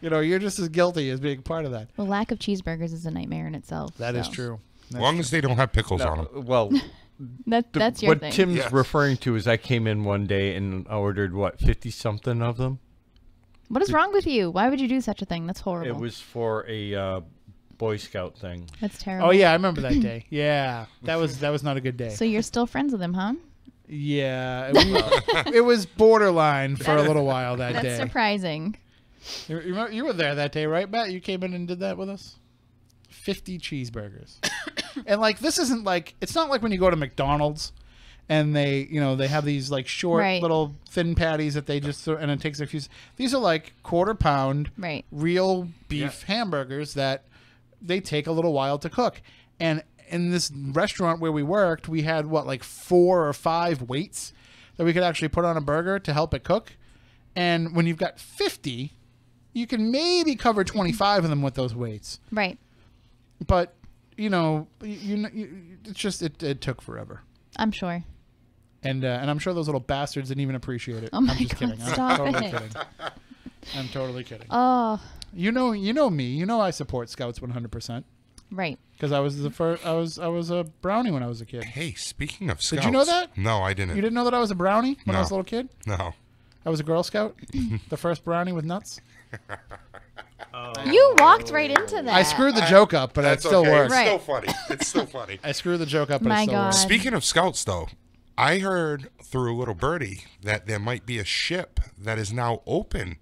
you're just as guilty as being part of that. The lack of cheeseburgers is a nightmare in itself. That is true. As long as they don't have pickles on them. Well, that's your thing. What Tim's referring to is I came in one day and ordered, 50-something of them? What is wrong with you? Why would you do such a thing? That's horrible. It was for a Boy Scout thing. That's terrible. Oh, yeah, I remember that day. Yeah, that was not a good day. So you're still friends with him, huh? Yeah, it was borderline for a little while that day. That's surprising. You were there that day, right, Matt? You came in and did that with us? 50 cheeseburgers. And this isn't it's not like when you go to McDonald's and they have these short little thin patties that they just and it takes a few. These are quarter-pound real beef hamburgers that they take a little while to cook. And in this restaurant where we worked, we had 4 or 5 weights that we could actually put on a burger to help it cook. And when you've got 50, you can maybe cover 25 of them with those weights. Right. But it's just it took forever. I'm sure. And I'm sure those little bastards didn't even appreciate it. Oh my I'm just God, kidding. stop I'm totally it. kidding. I'm totally kidding. Oh. You know me. You know I support Scouts 100%. Right. Because I was the first. I was a brownie when I was a kid. Hey, speaking of Scouts. Did you know that? No, I didn't. You didn't know that I was a brownie when I No. was a little kid? No. I was a Girl Scout. The first brownie with nuts. You walked right into that. I screwed the joke up, but it That's still okay. works. It's still funny. It's still funny. I screwed the joke up, but My it still God. works. Speaking of Scouts, though, I heard through a little birdie that there might be a ship that is now open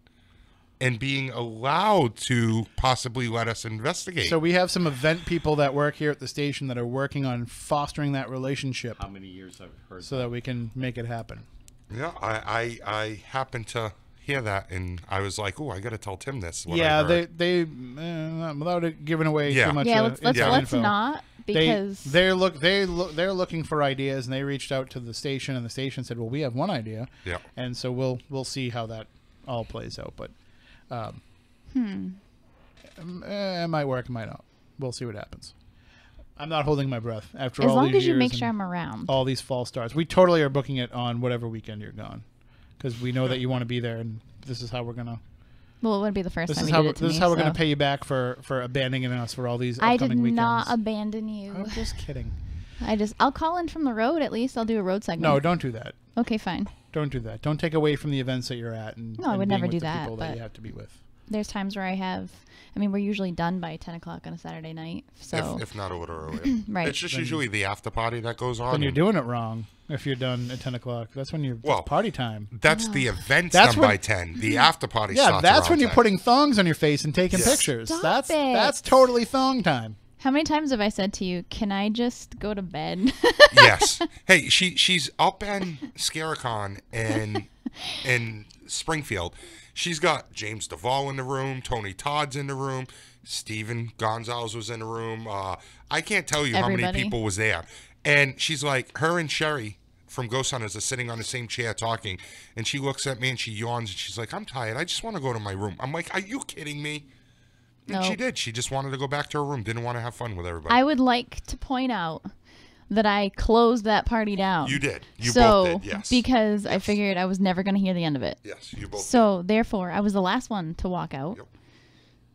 and being allowed to possibly let us investigate. So we have some event people that work here at the station that are working on fostering that relationship How many years I've heard so that we can make it happen. yeah, I happened to hear that, and I was like, "Oh, I got to tell Tim this." what I Yeah, heard. they without it giving away Yeah. too much. Yeah, let's info. not, because they're looking for ideas, and they reached out to the station, and the station said, "Well, we have one idea." Yeah. And so we'll see how that all plays out, but it might work, it might not. We'll see what happens. I'm not holding my breath after as all long these as you years make and sure I'm around. all these false starts. We totally are booking it on whatever weekend you're gone, because we know that you want to be there, and this is how we're gonna. Well, it wouldn't be the first This time is you how did it to this me, is how we're so. gonna pay you back for abandoning us for all these I upcoming did weekends. not abandon you. I'm just kidding. I'll call in from the road at least. I'll do a road segment. No, don't do that. Okay, fine. Don't do that. Don't take away from the events that you're at. And No, I and would being never with do the that, People that but- you have to be with. there's times where I have. I mean, we're usually done by 10 o'clock on a Saturday night. So if not a little earlier. Right. It's just usually the after party that goes on. Then you're doing it wrong. If you're done at 10 o'clock, that's when you're Well, party time. That's the event's That's done when- by 10. The after party Yeah, starts that's around when you're 10. putting thongs on your face and taking pictures. Stop That's it. that's totally thong time. how many times have I said to you, "Can I just go to bed?" Yes. Hey, she's up in Scaricon in Springfield. She's got James Duvall in the room, Tony Todd's in the room, Steven Gonzalez was in the room. I can't tell you how many Everybody. people was there. And she's like, her and Sherry from Ghost Hunters are sitting on the same chair talking. And she looks at me and she yawns and she's like, I'm tired. I just want to go to my room. I'm like, are you kidding me? And she No. did. She just wanted to go back to her room. Didn't want to have fun with everybody. I would like to point out that I closed that party down. You did. You so, both did, yes. Because I figured I was never going to hear the end of it. Yes, you both So, therefore, I was the last one to walk out. Yep.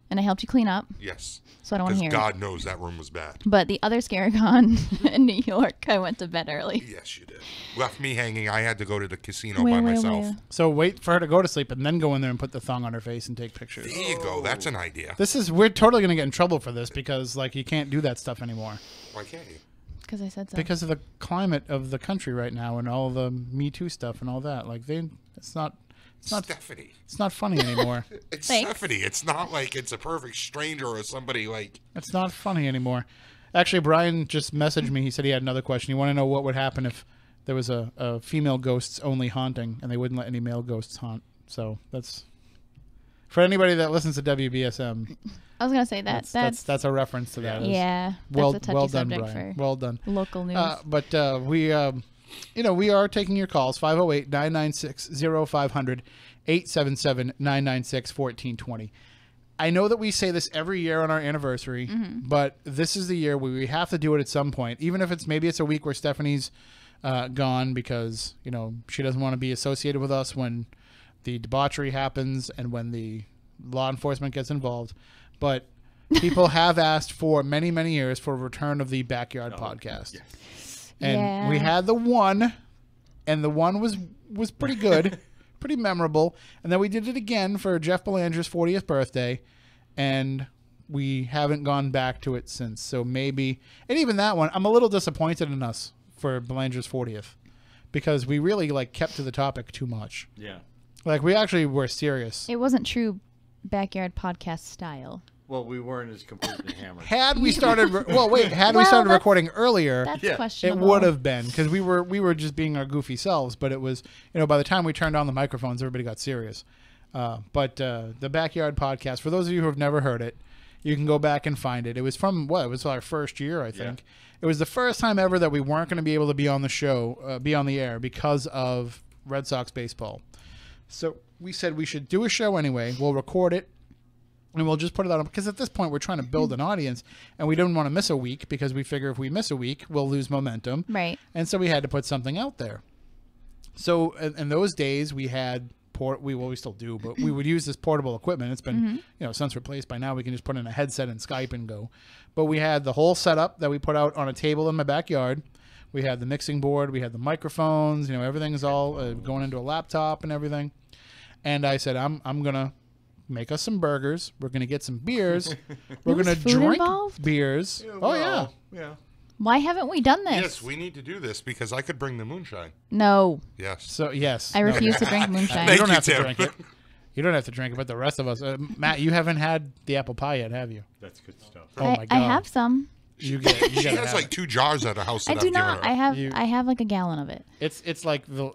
And I helped you clean up. did. Yes. So I don't want to Because hear it. God knows that room was bad. But the other Scaricon in New York, I went to bed early. Yes, you did. Left me hanging. I had to go to the casino by myself. So wait for her to go to sleep and then go in there and put the thong on her face and take pictures. There you go. That's an idea. We're totally gonna get in trouble for this because like you can't do that stuff anymore Why can't you? Because I said so. because of the climate of the country right now and all the Me Too stuff and all that. Like it's not Stephanie. it's not funny anymore. It's Thanks. Stephanie. It's not like it's a perfect stranger or somebody like. It's not funny anymore. Actually, Brian just messaged me. He said he had another question. He wanted to know what would happen if there was a female ghosts only haunting and they wouldn't let any male ghosts haunt. So that's for anybody that listens to WBSM. I was going to say that. That's a reference to that. yeah. Well, That's a touchy well done, subject Brian. for Well done. local news. But we are taking your calls 508-996-0500 877-996-1420. I know that we say this every year on our anniversary, but this is the year where we have to do it at some point, even if maybe it's a week where Stephanie's gone because she doesn't want to be associated with us when the debauchery happens and when the law enforcement gets involved. But people have asked for many, many years for a return of the Backyard Podcast. And we had the one, and the one was pretty good, pretty memorable. And then we did it again for Jeff Belanger's 40th birthday, and we haven't gone back to it since. So maybe, and even that one, I'm a little disappointed in us for Belanger's 40th because we really kept to the topic too much. Yeah. We actually were serious. it wasn't true Backyard Podcast style. Well, we weren't as completely hammered. Had we started, we Well, started that's- recording earlier, That's it questionable. would have been because we were just being our goofy selves. But it was, by the time we turned on the microphones, everybody got serious. But the Backyard Podcast, for those of you who have never heard it, you can go back and find it. It was from it was our first year, I think. It was the first time ever that we weren't going to be able to be on the show, be on the air because of Red Sox baseball. So we said we should do a show anyway. We'll record it. And we'll just put it out because at this point we're trying to build an audience, and we don't want to miss a week because we figure if we miss a week we'll lose momentum. Right. And so we had to put something out there. So in those days we had we still do, but we would use this portable equipment. It's been since replaced by now. We can just put in a headset and Skype and go. But we had the whole setup that we put out on a table in my backyard. We had the mixing board. We had the microphones. Everything's all going into a laptop and everything. And I said, I'm gonna make us some burgers. We're gonna get some beers. We're was gonna food drink involved? beers. Oh yeah. Yeah. Why haven't we done this? Yes, we need to do this because I could bring the moonshine. No. Yes. So yes, I no. refuse to drink moonshine. You don't you, have to Tim. drink it. You don't have to drink it, but the rest of us, Matt, you haven't had the apple pie yet, have you? That's good stuff. Oh my god, I have some. You She gotta has have like it. 2 jars at her house that I I've do given not. her. I have like a gallon of it. It's like the.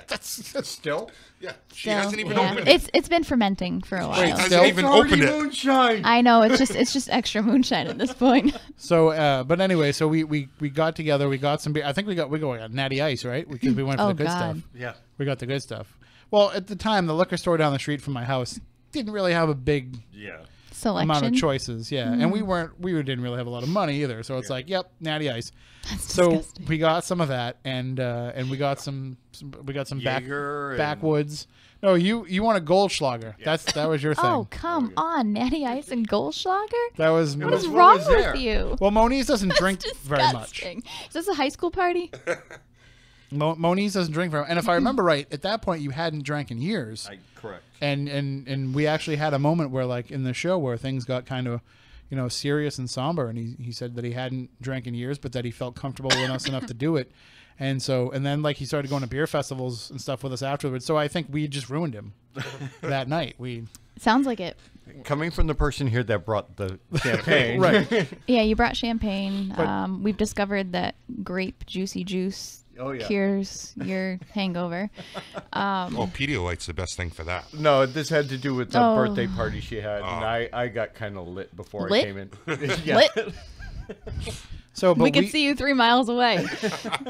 That's still. Yeah, she So, hasn't even yeah. opened it. It's been fermenting for a while. Wait, Hasn't still? even opened it. Moonshine. I know it's just extra moonshine at this point. So, but anyway, so we got together. We got some beer. I think we got Natty Ice, right? Because we went for Oh, the good God. stuff. Yeah. We got the good stuff. Well, at the time, the liquor store down the street from my house didn't really have a big Yeah. Selection. amount of choices. Yeah, and we didn't really have a lot of money either. So it's like, yep, Natty Ice. That's So disgusting. we got some of that, and we got some Jaeger and- backwoods. No, you want a Goldschlager. That was your thing. Oh, come on. Natty Ice and Goldschlager? That was What is what wrong was with there? you? well, Moniz doesn't drink very much. Disgusting. Is this a high school party? Moniz doesn't drink very. And if I remember right, at that point you hadn't drank in years. Correct. And we actually had a moment where, like, in the show where things got kind of, you know, serious and somber. And he said that he hadn't drank in years, but that he felt comfortable with us enough to do it. And so, and then, like, he started going to beer festivals and stuff with us afterwards. So I think we just ruined him that night. Sounds like it. Coming from the person here that brought the champagne. Right. Yeah, you brought champagne. We've discovered that grape juicy juice cures your hangover. Pedialyte's the best thing for that. No, this had to do with the birthday party she had, and I got kind of lit before I came in. Lit? So, but we could see you 3 miles away.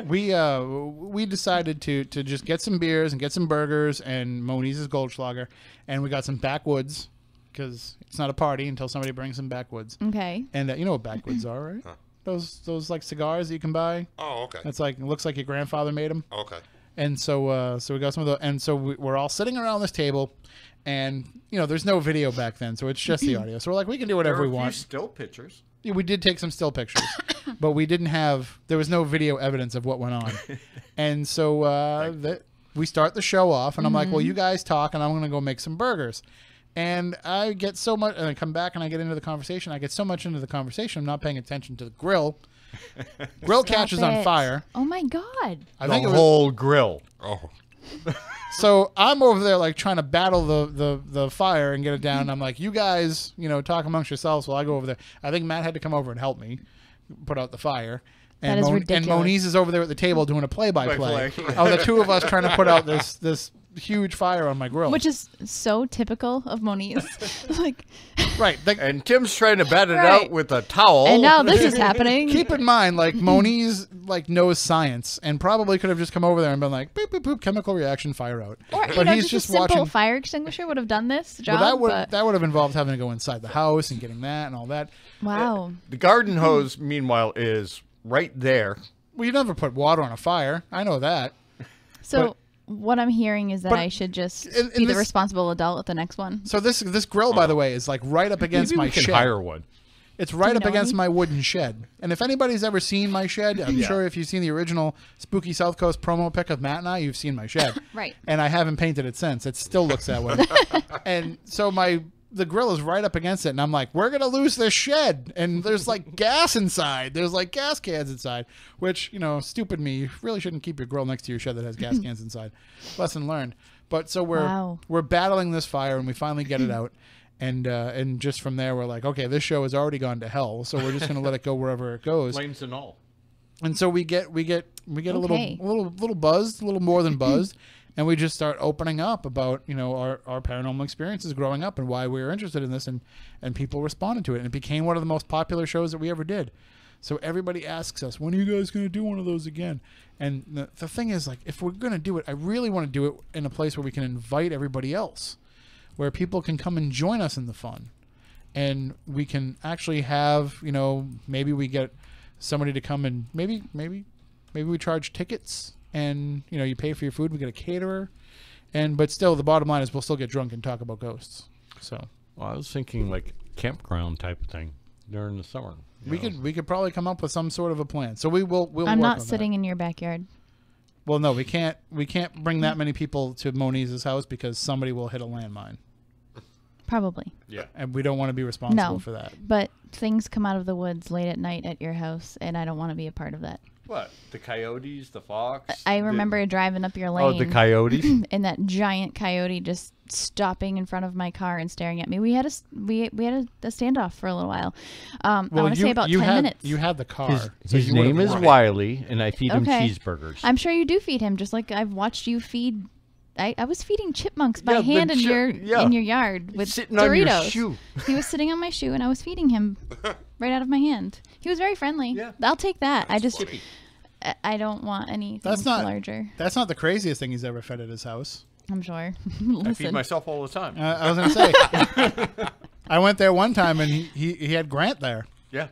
we decided to just get some beers and get some burgers and Moniz's Goldschlager, and we got some backwoods because it's not a party until somebody brings some backwoods. Okay. And you know what backwoods are, right? Huh. Those like cigars that you can buy. Oh, okay. It's like, it looks like your grandfather made them. Okay. And so we got some of those, and so we're all sitting around this table, and you know there's no video back then, so it's just the audio. So we're like, we can do whatever we want. Still pictures. Yeah, we did take some still pictures, but we didn't have. There was no video evidence of what went on, and so we start the show off, and I'm like, well, you guys talk, and I'm gonna go make some burgers. And I get so much, and I come back and I get into the conversation. I get so much into the conversation, I'm not paying attention to the grill. Grill catches on fire. Oh my God. I think the it was, whole grill. Oh. So I'm over there like trying to battle the fire and get it down. And I'm like, you guys, you know, talk amongst yourselves while I go over there. I think Matt had to come over and help me put out the fire. And That is ridiculous. And Moniz is over there at the table doing a play-by-play of the two of us trying to put out this huge fire on my grill. Which is so typical of Moniz. Like, right. And Tim's trying to bat it Right. out with a towel. and now this is happening. Keep in mind, like, Moniz like knows science and probably could have just come over there and been like, boop, boop, boop, chemical reaction, fire out. Or, but he's just a simple watching. fire extinguisher would have done this job. Well, that would have involved having to go inside the house and getting that and all that. Wow. The garden hose, meanwhile, is right there. Well, you never put water on a fire. I know that. So what I'm hearing is that but I should just in be the this- responsible adult at the next one. So this grill, by the way, is like right up against Maybe my we can shed. hire one. It's right you up know against any? my wooden shed. And if anybody's ever seen my shed, I'm sure if you've seen the original Spooky South Coast promo pic of Matt and I, you've seen my shed. Right. And I haven't painted it since. It still looks that way. And so the grill is right up against it, and I'm like, we're gonna lose this shed, and there's like gas inside. There's like gas cans inside, which, you know, stupid me. You really shouldn't keep your grill next to your shed that has gas cans inside. Lesson learned. But so we're battling this fire, and we finally get it out, and just from there we're like, okay, this show has already gone to hell, so we're just gonna let it go wherever it goes. Flames and all. And so we get a little buzzed, a little more than buzzed, and we just start opening up about, you know, our paranormal experiences growing up and why we were interested in this, and people responded to it, and it became one of the most popular shows that we ever did. So everybody asks us, when are you guys going to do one of those again? And the thing is, like, if we're going to do it, I really want to do it in a place where we can invite everybody else, where people can come and join us in the fun, and we can actually have, you know, maybe we get somebody to come and maybe we charge tickets, and, you know, you pay for your food, we get a caterer, but still the bottom line is we'll still get drunk and talk about ghosts. So Well, I was thinking like campground type of thing during the summer. we could probably come up with some sort of a plan. So we'll I'm work not on sitting that. in your backyard. Well, no, we can't bring that many people to Moniz's house because somebody will hit a landmine, Probably. Yeah. and we don't want to be responsible No. for that. But things come out of the woods late at night at your house, and I don't want to be a part of that. What? The coyotes, the fox? I remember driving up your lane. Oh, the coyotes? And that giant coyote just stopping in front of my car and staring at me. We had a standoff for a little while. I want to say about 10 minutes. You had the car. His name is Wiley, and I feed him Okay. cheeseburgers. I'm sure you do feed him, just like I've watched you feed. I was feeding chipmunks by Yeah, the hand in yeah. your yard with Sitting Doritos. on your shoe. He was sitting on my shoe, and I was feeding him right out of my hand. He was very friendly. Yeah. I'll take that. That's funny. I don't want anything That's not larger. That's not the craziest thing he's ever fed at his house. I'm sure. I feed Listen, myself all the time. I was gonna say. I went there one time and he had Grant there, Yeah.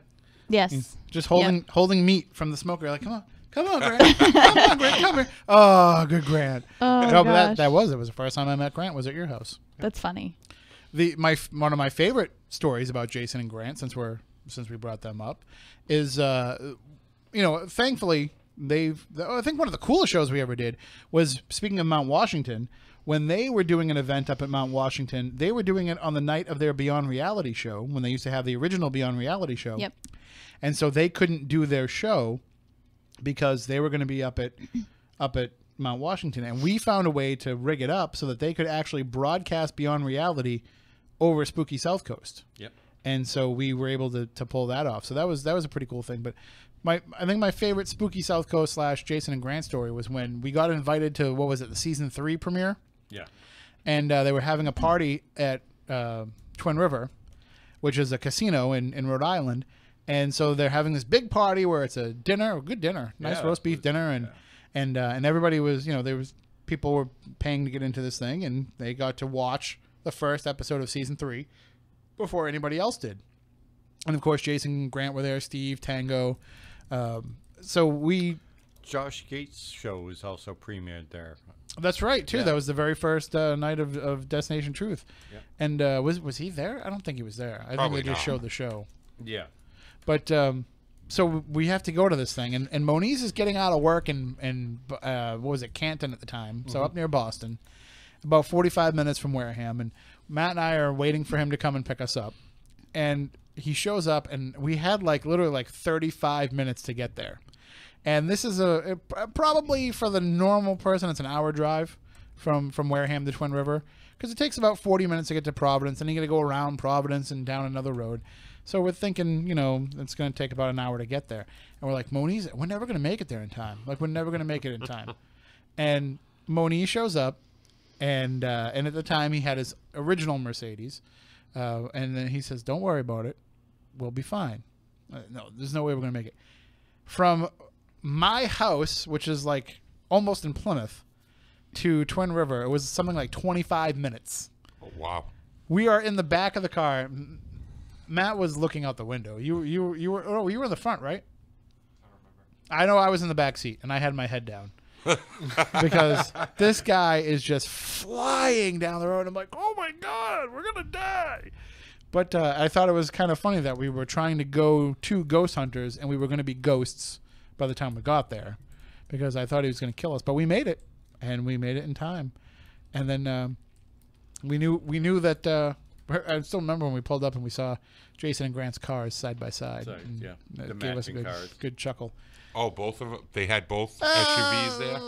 yes. just holding meat from the smoker. Like, come on, Grant, come on, Grant, come here. Oh, good Grant. Oh, No, but gosh. it was the first time I met Grant was at your house. That's funny. One of my favorite stories about Jason and Grant, since we brought them up, is thankfully I think one of the coolest shows we ever did was, speaking of Mount Washington, when they were doing an event up at Mount Washington, they were doing it on the night of their Beyond Reality show, when they used to have the original Beyond Reality show. Yep. And so they couldn't do their show because they were going to be up at Mount Washington. And we found a way to rig it up so that they could actually broadcast Beyond Reality over Spooky South Coast. Yep. And so we were able to pull that off. So that was a pretty cool thing. But I think my favorite Spooky South Coast / Jason and Grant story was when we got invited to, what was it, the season 3 premiere? Yeah. And they were having a party at Twin River, which is a casino in Rhode Island. And so they're having this big party where it's a dinner, a good dinner, nice roast beef dinner, and everybody was, people were paying to get into this thing, and they got to watch the first episode of season 3 before anybody else did. And of course, Jason and Grant were there, Steve, Tango. Josh Gates' show was also premiered there. That's right, too. Yeah. That was the very first night of Destination Truth. Yeah. And was he there? I don't think he was there. I Probably think they just not. showed the show. Yeah. But so we have to go to this thing, and Moniz is getting out of work in what was it, Canton at the time, so up near Boston, about 45 minutes from Wareham, and Matt and I are waiting for him to come and pick us up, and he shows up, and we had literally 35 minutes to get there. And this is probably for the normal person, it's an hour drive from Wareham to Twin River, because it takes about 40 minutes to get to Providence, and you got to go around Providence and down another road. So we're thinking, it's going to take about an hour to get there. And we're like, Moniz, we're never going to make it there in time. We're never going to make it in time. And Moniz shows up, and at the time he had his original Mercedes, and then he says, "Don't worry about it, we'll be fine." No, there's no way we're going to make it. From my house, which is almost in Plymouth, to Twin River, it was something like 25 minutes. Oh, wow. We are in the back of the car. Matt was looking out the window. You were in the front, right? I don't remember. I know I was in the back seat, and I had my head down. Because this guy is just flying down the road. I'm like, oh my God, we're going to die. But I thought it was kind of funny that we were trying to go to Ghost Hunters, and we were going to be ghosts by the time we got there, because I thought he was going to kill us. But we made it, and we made it in time. And then we knew that I still remember when we pulled up and we saw Jason and Grant's cars side by side. Yeah. It The gave us a matching cars. good chuckle. Oh, both of them? They had both SUVs there?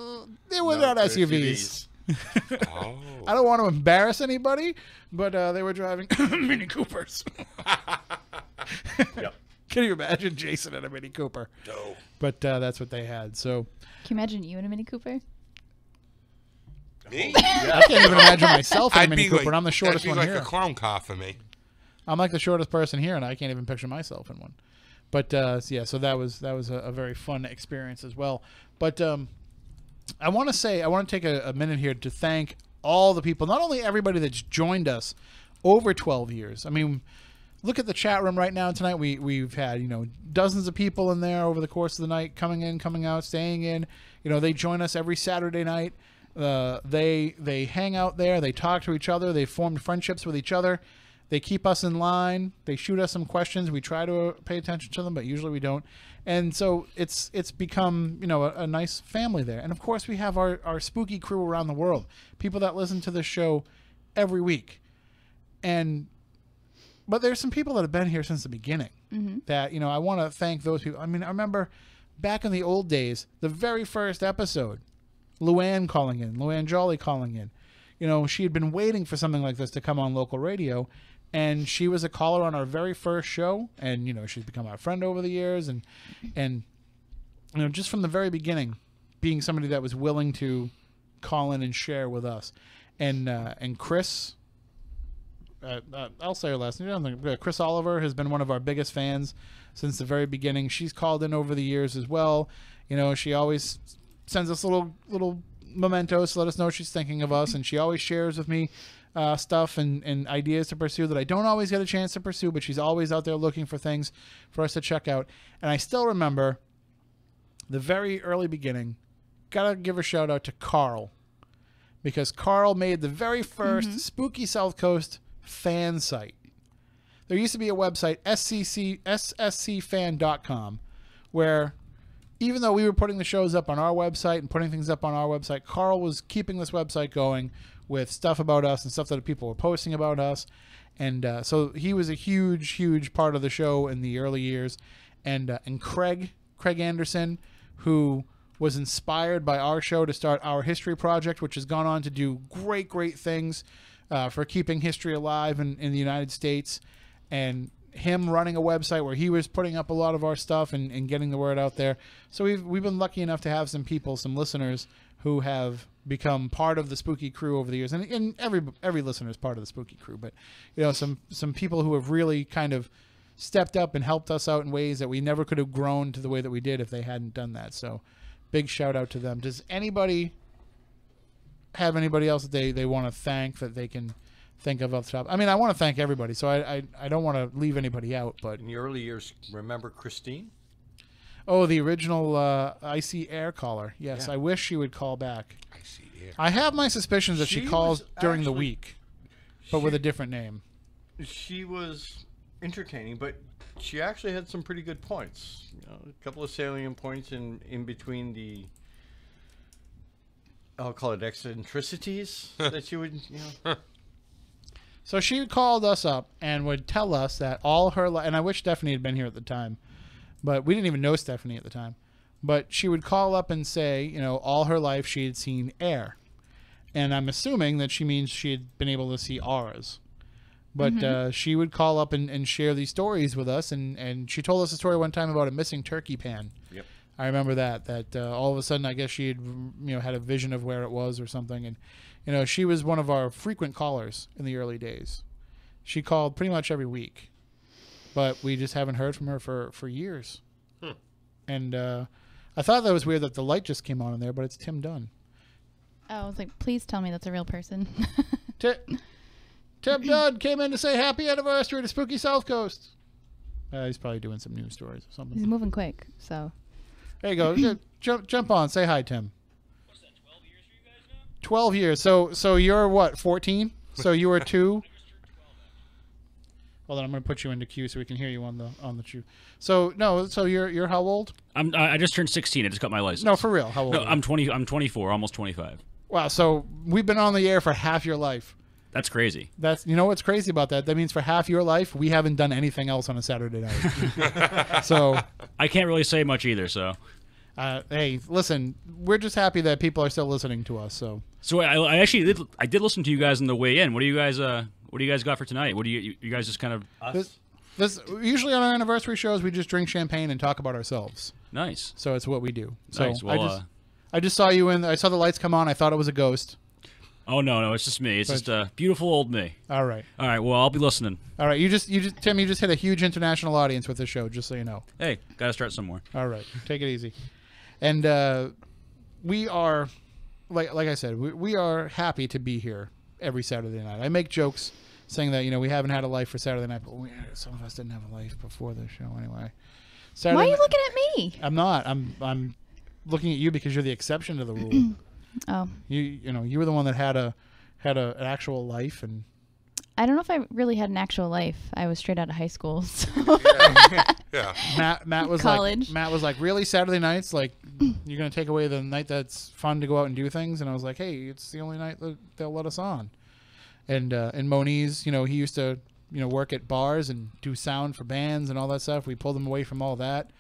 They were No, not SUVs. Oh. I don't want to embarrass anybody, but they were driving Mini Coopers. Yep. Can you imagine Jason in a Mini Cooper? No. But that's what they had. So Can you imagine you in a Mini Cooper? Me? I can't even imagine myself in a I'd Mini be Cooper, like, and I'm the shortest that'd one be like here. a clown car for me. I'm like the shortest person here, and I can't even picture myself in one. But so that was a very fun experience as well. But I want to take a minute here to thank all the people, not only everybody that's joined us over 12 years. I mean, look at the chat room right now tonight. We've had dozens of people in there over the course of the night, coming in, coming out, staying in. They join us every Saturday night. They hang out there. They talk to each other. They formed friendships with each other. They keep us in line. They shoot us some questions. We try to pay attention to them, but usually we don't. And so it's become a nice family there. And of course we have our spooky crew around the world, people that listen to this show every week. But there's some people that have been here since the beginning. That I want to thank those people. I mean, I remember back in the old days, the very first episode, Luann calling in, Luann Jolly calling in. She had been waiting for something like this to come on local radio, and she was a caller on our very first show, and she's become our friend over the years, and just from the very beginning, being somebody that was willing to call in and share with us, and Chris, I'll say her last name. Chris Oliver has been one of our biggest fans since the very beginning. She's called in over the years as well. She always sends us little mementos to let us know she's thinking of us, and she always shares with me stuff and ideas to pursue that I don't always get a chance to pursue, but she's always out there looking for things for us to check out. And I still remember the very early beginning. Gotta give a shout out to Carl, because Carl made the very first Spooky South Coast fan site. There used to be a website, sscfan.com, where even though we were putting the shows up on our website and putting things up on our website, Carl was keeping this website going with stuff about us and stuff that people were posting about us. And so he was a huge part of the show in the early years. And Craig Anderson, who was inspired by our show to start Our History Project, which has gone on to do great things for keeping history alive in the United States. And him running a website where he was putting up a lot of our stuff and getting the word out there. So we've been lucky enough to have some people, some listeners who have become part of the Spooky Crew over the years. And every listener is part of the Spooky Crew, but some people who have really kind of stepped up and helped us out in ways that we never could have grown to the way that we did if they hadn't done that. So big shout out to them. Does anybody have anybody else that they want to thank that they can think of off the top? I mean, I want to thank everybody, so I don't want to leave anybody out. But in the early years, remember Christine? Oh, the original Icy Air caller. Yes, yeah. I wish she would call back. Icy Air. I have my suspicions that she calls during the week, but with a different name. She was entertaining, but she actually had some pretty good points. A couple of salient points in between the, I'll call it eccentricities that she would, So she called us up and would tell us that all her life, and I wish Stephanie had been here at the time, but we didn't even know Stephanie at the time. But she would call up and say, all her life she had seen air. And I'm assuming that she means she had been able to see auras. But she would call up and share these stories with us. And she told us a story one time about a missing turkey pan. Yep. I remember that all of a sudden, I guess she had, had a vision of where it was or something. And, she was one of our frequent callers in the early days. She called pretty much every week. But we just haven't heard from her for years. And I thought that was weird that the light just came on in there, but it's Tim Dunn. Oh, I was like, please tell me that's a real person. Tim Dunn came in to say happy anniversary to Spooky South Coast. He's probably doing some news stories or something. He's moving quick, so. There you go. Jump on. Say hi, Tim. What's that, 12 years for you guys now? 12 years. So you're what, 14? So you were 2? Hold on, I'm going to put you into queue so we can hear you on the queue. So you're how old? I just turned 16. I just got my license. No, for real. How old? No, I'm 20. I'm 24, almost 25. Wow. So we've been on the air for half your life. That's crazy. That's what's crazy about that? That means for half your life we haven't done anything else on a Saturday night. So I can't really say much either. So hey, listen, we're just happy that people are still listening to us. So I actually did listen to you guys on the way in. What do you guys got for tonight? What do you guys just kind of This usually on our anniversary shows we just drink champagne and talk about ourselves. Nice. So it's what we do. Nice. So Well, I just saw you I saw the lights come on. I thought it was a ghost. Oh no, it's just me. It's just a beautiful old me. All right. Well, I'll be listening. All right. Tim, you just hit a huge international audience with this show, just so you know. Hey, gotta start somewhere. All right. Take it easy. And we are, like I said, we are happy to be here every Saturday night. I make jokes saying that we haven't had a life for Saturday night, but some of us didn't have a life before the show anyway. Why are you looking at me? I'm not. I'm looking at you because you're the exception to the rule. Oh. You were the one that had an actual life, and I don't know if I really had an actual life. I was straight out of high school. So. Yeah. Matt was college. Matt was like, really, Saturday nights? Like, you're gonna take away the night that's fun to go out and do things? And I was like, hey, it's the only night that they'll let us on. And Moniz, he used to work at bars and do sound for bands and all that stuff. We pulled him away from all that,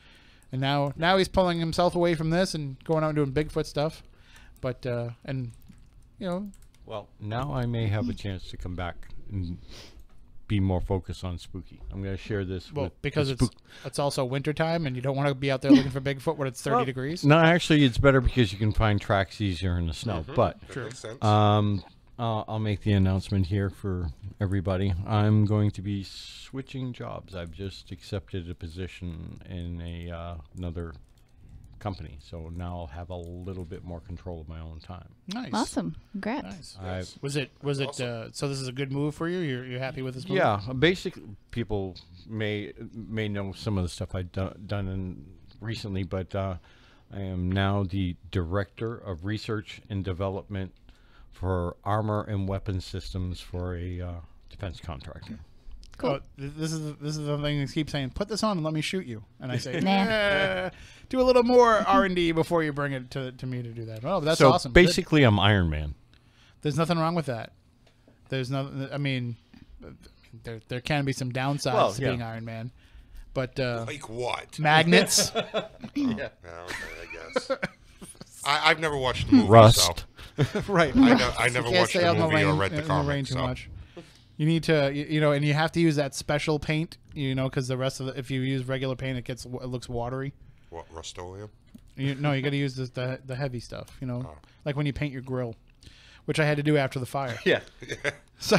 and now he's pulling himself away from this and going out and doing Bigfoot stuff. But well, now I may have a chance to come back and be more focused on spooky. I'm going to share this because it's also wintertime and you don't want to be out there looking for Bigfoot when it's 30 degrees. No, actually, it's better because you can find tracks easier in the snow. But I'll make the announcement here for everybody. I'm going to be switching jobs. I've just accepted a position in another company, so now I'll have a little bit more control of my own time. Nice, awesome, congrats. Nice. Was it? Awesome. So this is a good move for you? You're happy with this move? Yeah, basically, people may know some of the stuff I've done recently, but I am now the Director of Research and Development for armor and weapon systems for a defense contractor. Cool. Oh, this is the thing that keeps saying, put this on and let me shoot you. And I say, Nah. do a little more R&D before you bring it to me to do that. Oh, but that's so awesome. Good. basically, I'm Iron Man. There's nothing wrong with that. There's no. I mean, there can be some downsides to being Iron Man, but Like what? magnets. Yeah, okay, I guess. I've never watched the movie. Rust. Right. I never Can't watched stay the out in movie or rain- read the in comic. rain too so. much. You need to, and you have to use that special paint, because the rest of if you use regular paint, it looks watery. What, Rust-Oleum? No, you got to use the heavy stuff. Oh. Like when you paint your grill, which I had to do after the fire. Yeah. So,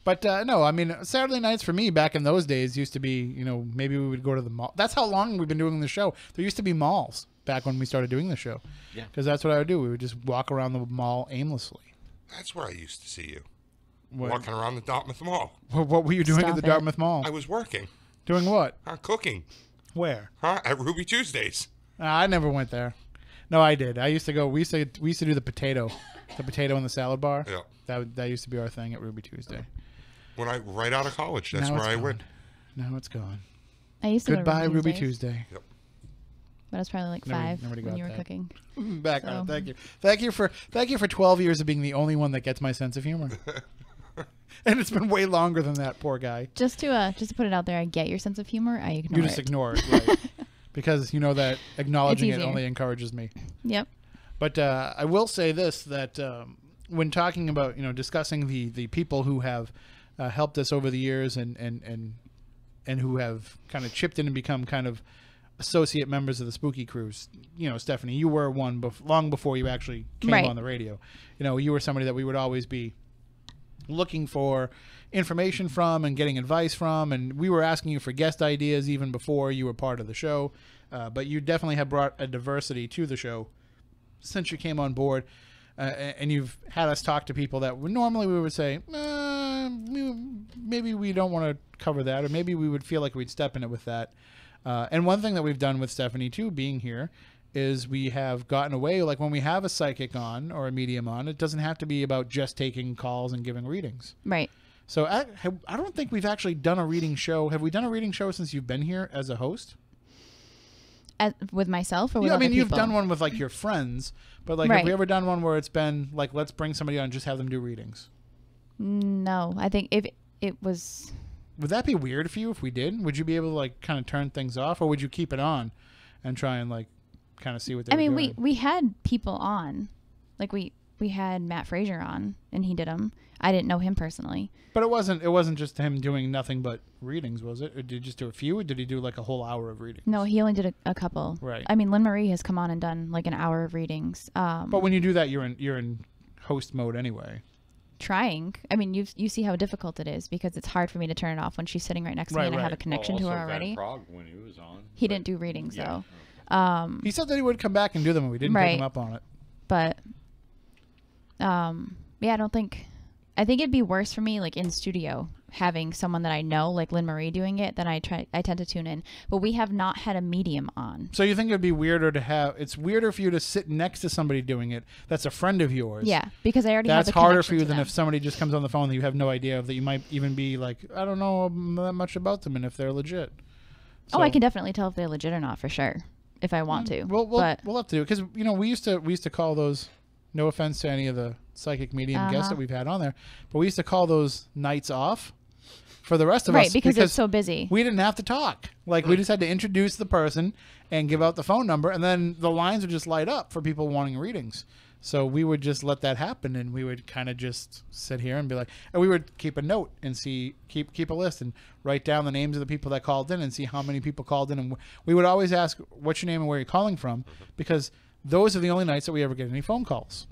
but no, I mean, Saturday nights for me back in those days used to be, maybe we would go to the mall. That's how long we've been doing the show. There used to be malls back when we started doing the show. Yeah. Because that's what I would do. We would just walk around the mall aimlessly. That's where I used to see you. What? Walking around the Dartmouth Mall. What were you doing Stop at the it. Dartmouth Mall? I was working. Doing what? Cooking. Where? At Ruby Tuesdays. I never went there. No, I did. I used to go. We used to do the potato in the salad bar. Yeah. That used to be our thing at Ruby Tuesday. Right out of college. That's Now where it's I gone. went. Now it's gone. I used to Goodbye, go to Ruby Tuesdays, Tuesday. Yep. but I was probably like Nobody- 5 nobody when got you were that. cooking. Back on. So- Thank you for 12 years of being the only one that gets my sense of humor. And it's been way longer than that, poor guy. Just to put it out there, I get your sense of humor. I ignore You just it. ignore it, right? Because you know that acknowledging it easier. only encourages me. Yep. But I will say this, that when talking about, discussing the people who have helped us over the years and who have kind of chipped in and become kind of associate members of the Spooky Cruise, Stephanie, you were one long before you actually came Right. on the radio. You were somebody that we would always be looking for information from and getting advice from, and we were asking you for guest ideas even before you were part of the show. But you definitely have brought a diversity to the show since you came on board, and you've had us talk to people that normally we would say, maybe we don't want to cover that, or maybe we would feel like we'd step in it with that. And one thing that we've done with Stephanie too, being here, is we have gotten away, like when we have a psychic on or a medium on, it doesn't have to be about just taking calls and giving readings. Right. So I don't think we've actually done a reading show. Have we done a reading show since you've been here as a host? With myself or with Yeah, I other mean, you've people? done one with like your friends, but like, have Right. we ever done one where it's been like, let's bring somebody on and just have them do readings? No, I think if it was. Would that be weird for you if we did? Would you be able to like kind of turn things off, or would you keep it on and try and like kind of see what they I were mean, doing? we had people on, like we had Matt Frazier on, and he did them. I didn't know him personally. But it wasn't just him doing nothing but readings, was it? Or did he just do a few, or did he do like a whole hour of readings? No, he only did a couple. Right. I mean, Lynn Marie has come on and done like an hour of readings. But when you do that, you're in host mode anyway. Trying. I mean, you see how difficult it is because it's hard for me to turn it off when she's sitting right next to me and I have a connection to her already. when he was on. He didn't do readings though. He said that he would come back and do them, and we didn't Right. pick him up on it. But yeah, I think it'd be worse for me like in studio having someone that I know like Lynn Marie doing it than I tend to tune in. But we have not had a medium on. So you think it'd be weirder to have? It's weirder for you to sit next to somebody doing it that's a friend of yours. Yeah, because I already That's have a harder for connection you to than them. if somebody just comes on the phone that you have no idea of, that you might even be like, I don't know that much about them and if they're legit. Oh, I So- can definitely tell if they're legit or not for sure if I want to. We'll but have to do it because we used to call those. No offense to any of the psychic medium guests that we've had on there, but we used to call those nights off for the rest of us. right, because it's so busy. We didn't have to talk. Like we just had to introduce the person and give out the phone number, and then the lines would just light up for people wanting readings. So we would just let that happen, and we would kind of just sit here and be like, and we would keep a note and keep a list and write down the names of the people that called in and see how many people called in, and we would always ask, "What's your name and where you're calling from?" Because those are the only nights that we ever get any phone calls.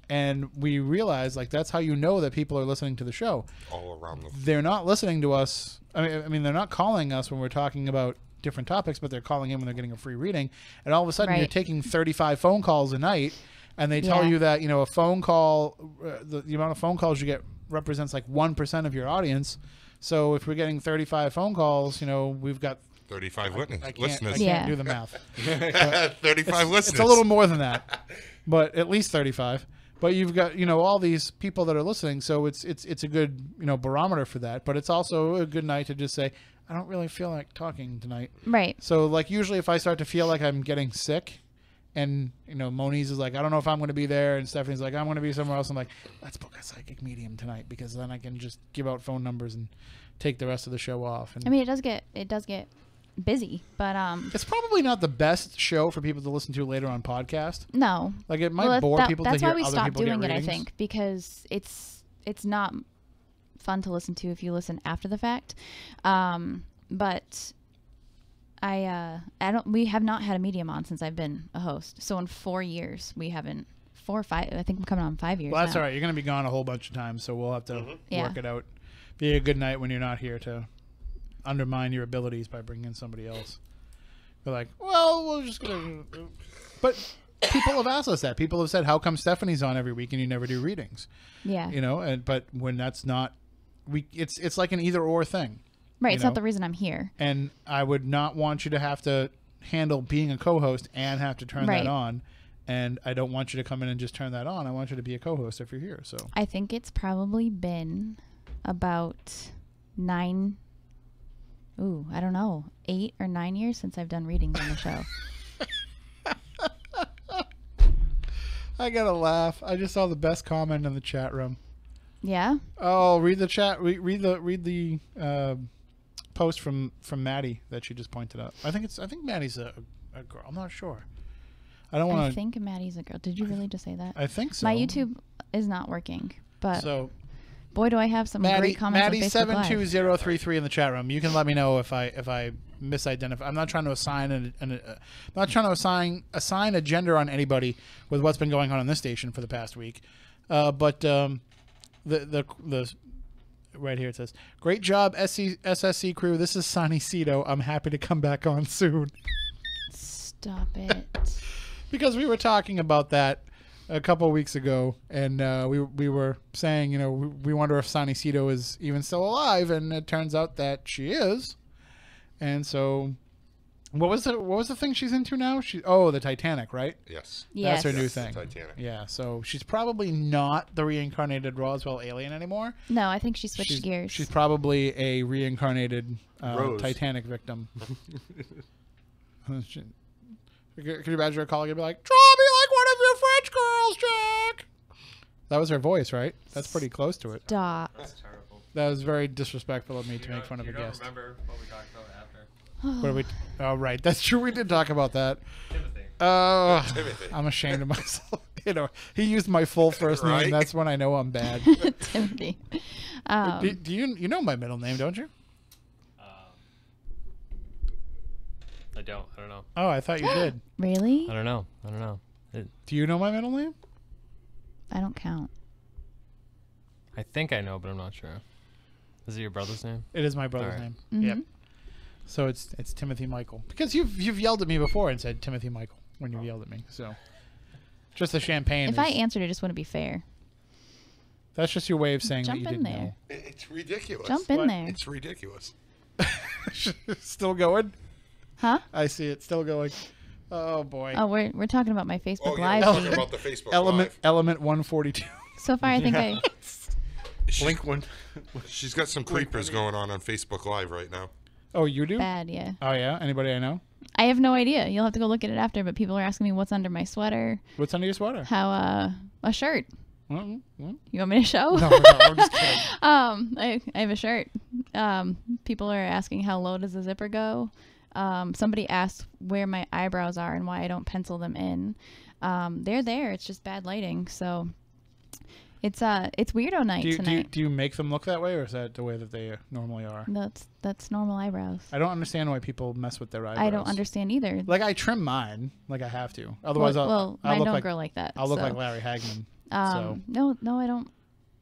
And we realize, like, that's how you know that people are listening to the show. All around the. They're not listening to us. I mean, they're not calling us when we're talking about different topics, but they're calling in when they're getting a free reading. And all of a sudden, you're Right. taking 35 phone calls a night, and they tell Yeah. you that, a phone call, the amount of phone calls you get represents like 1% of your audience. So if we're getting 35 phone calls, we've got 35 I listeners. can't Yeah. do the math. 35 listeners. It's a little more than that, but at least 35. But you've got, all these people that are listening, so it's a good, barometer for that. But it's also a good night to just say, I don't really feel like talking tonight. Right. So, like, usually if I start to feel like I'm getting sick, and, Moniz is like, I don't know if I'm going to be there, and Stephanie's like, I'm going to be somewhere else. I'm like, let's book a psychic medium tonight, because then I can just give out phone numbers and take the rest of the show off. And I mean, it does get busy, but it's probably not the best show for people to listen to later on podcast. No, like it might bore people to hear other people get readings. That's why we stopped doing it, I think, because it's not fun to listen to if you listen after the fact. But we have not had a medium on since I've been a host. So in 4 years, we haven't 4 or 5. I think I'm coming on 5 years. Well, that's now. all right. You're going to be gone a whole bunch of times, so we'll have to work it out. Be a good night when you're not here to undermine your abilities by bringing in somebody else. We're like, well, we're just going to... But people have asked us that. People have said, how come Stephanie's on every week and you never do readings? Yeah. But when that's not... It's like an either-or thing. Right, it's not the reason I'm here. And I would not want you to have to handle being a co-host and have to turn that on. And I don't want you to come in and just turn that on. I want you to be a co-host if you're here. So I think it's probably been about 8 or 9 years since I've done readings on the show. I gotta laugh. I just saw the best comment in the chat room. Yeah. Oh, read the chat. Read the post from Maddie that she just pointed out. I think Maddie's a girl. I'm not sure. I don't want to. I think Maddie's a girl. Did you really just say that? I think so. My YouTube is not working, but so boy, do I have some great comments on Facebook Live. Maddie72033 in the chat room. You can let me know if I misidentify. I'm not trying to assign assign a gender on anybody with what's been going on in this station for the past week. But the right here it says, "Great job, SSC crew. This is Sonny Cito. I'm happy to come back on soon." Stop it. Because we were talking about that a couple of weeks ago, and we were saying, we wonder if Sonny Cito is even still alive, and it turns out that she is. And so, what was the thing she's into now? The Titanic, right? Yes. That's her new thing. Titanic. Yeah. So she's probably not the reincarnated Roswell alien anymore. No, I think she switched gears. She's probably a reincarnated Titanic victim. Could you imagine her calling and be like, "Draw me like one of your French girls, Jack"? That was her voice, right? That's pretty close to it. Stop. That's terrible. That was very disrespectful of me to make fun of a guest. I don't remember what we talked about after. What are we? Oh, right. That's true. We did talk about that. Timothy. Timothy. I'm ashamed of myself. He used my full first name. Right? That's when I know I'm bad. Timothy. Do you know my middle name, don't you? I don't know. Oh, I thought you did. Really? I don't know. Do you know my middle name? I don't count. I think I know, but I'm not sure. Is it your brother's name? It is my brother's All name. Mhm. Yep. So it's Timothy Michael. Because you've yelled at me before and said Timothy Michael when you yelled at me. So just the champagne. If I answered, it just wouldn't be fair. That's just your way of saying Jump that you in didn't there. It's ridiculous. Jump in there. It's ridiculous. know. Still going? Huh? I see it. Still going. Oh, boy. Oh, we're talking about my Facebook Oh, Live yeah, feed. about the Facebook Element Live. Element 142. So far, I think I. Blink one. She's got some creepers going on Facebook Live right now. Oh, you do? Bad, yeah. Oh, yeah? Anybody I know? I have no idea. You'll have to go look at it after, but people are asking me what's under my sweater. What's under your sweater? How, a shirt. Well, You want me to show? no, I'm just kidding. I have a shirt. People are asking how low does the zipper go. Somebody asked where my eyebrows are and why I don't pencil them in. They're there. It's just bad lighting. So it's weirdo night tonight. Do you make them look that way, or is that the way that they normally are? That's normal eyebrows. I don't understand why people mess with their eyebrows. I don't understand either. Like, I trim mine, like I have to. Otherwise, Well, I'll mine look don't like, grow like that. I'll look so. like Larry Hagman. No,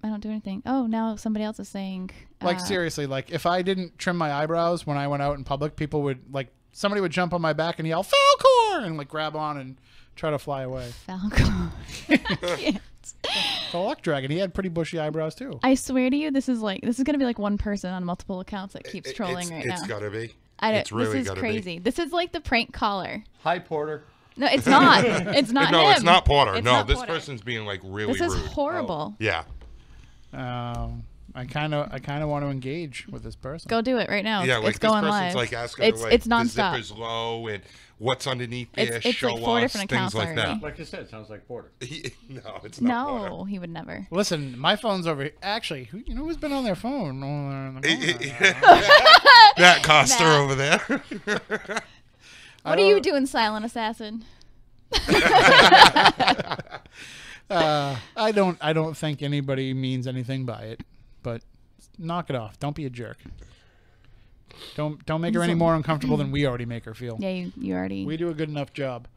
I don't do anything. Oh, now somebody else is saying. Like, seriously, like, if I didn't trim my eyebrows when I went out in public, people would, like, somebody would jump on my back and yell, "Falcor!" and, like, grab on and try to fly away. Falcor. The Luck Dragon, he had pretty bushy eyebrows, too. I swear to you, this is gonna be like one person on multiple accounts that keeps trolling right now. It's gotta be. It's really this is gotta crazy. be. This is like the prank caller. Hi, Porter. No, it's not. It's not No, him. it's not Porter. It's No, not this Porter. person's being like really This is rude. horrible. Yeah. I kind of want to engage with this person. Go do it right now. Yeah, It's like this going person's live. like asking it's her, like, it's the nonstop. zipper's low and what's underneath there, It's show like 4 us, different things accounts like already. that. Like I said, it sounds like Porter. No, it's not Porter. No, he would never. Listen, my phone's over here. Actually, who's been on their phone? Matt Costa Matt. over there. What are you doing, Silent Assassin? I don't think anybody means anything by it, but knock it off. Don't be a jerk. Don't make her any more uncomfortable than we already make her feel. Yeah, you already. We do a good enough job.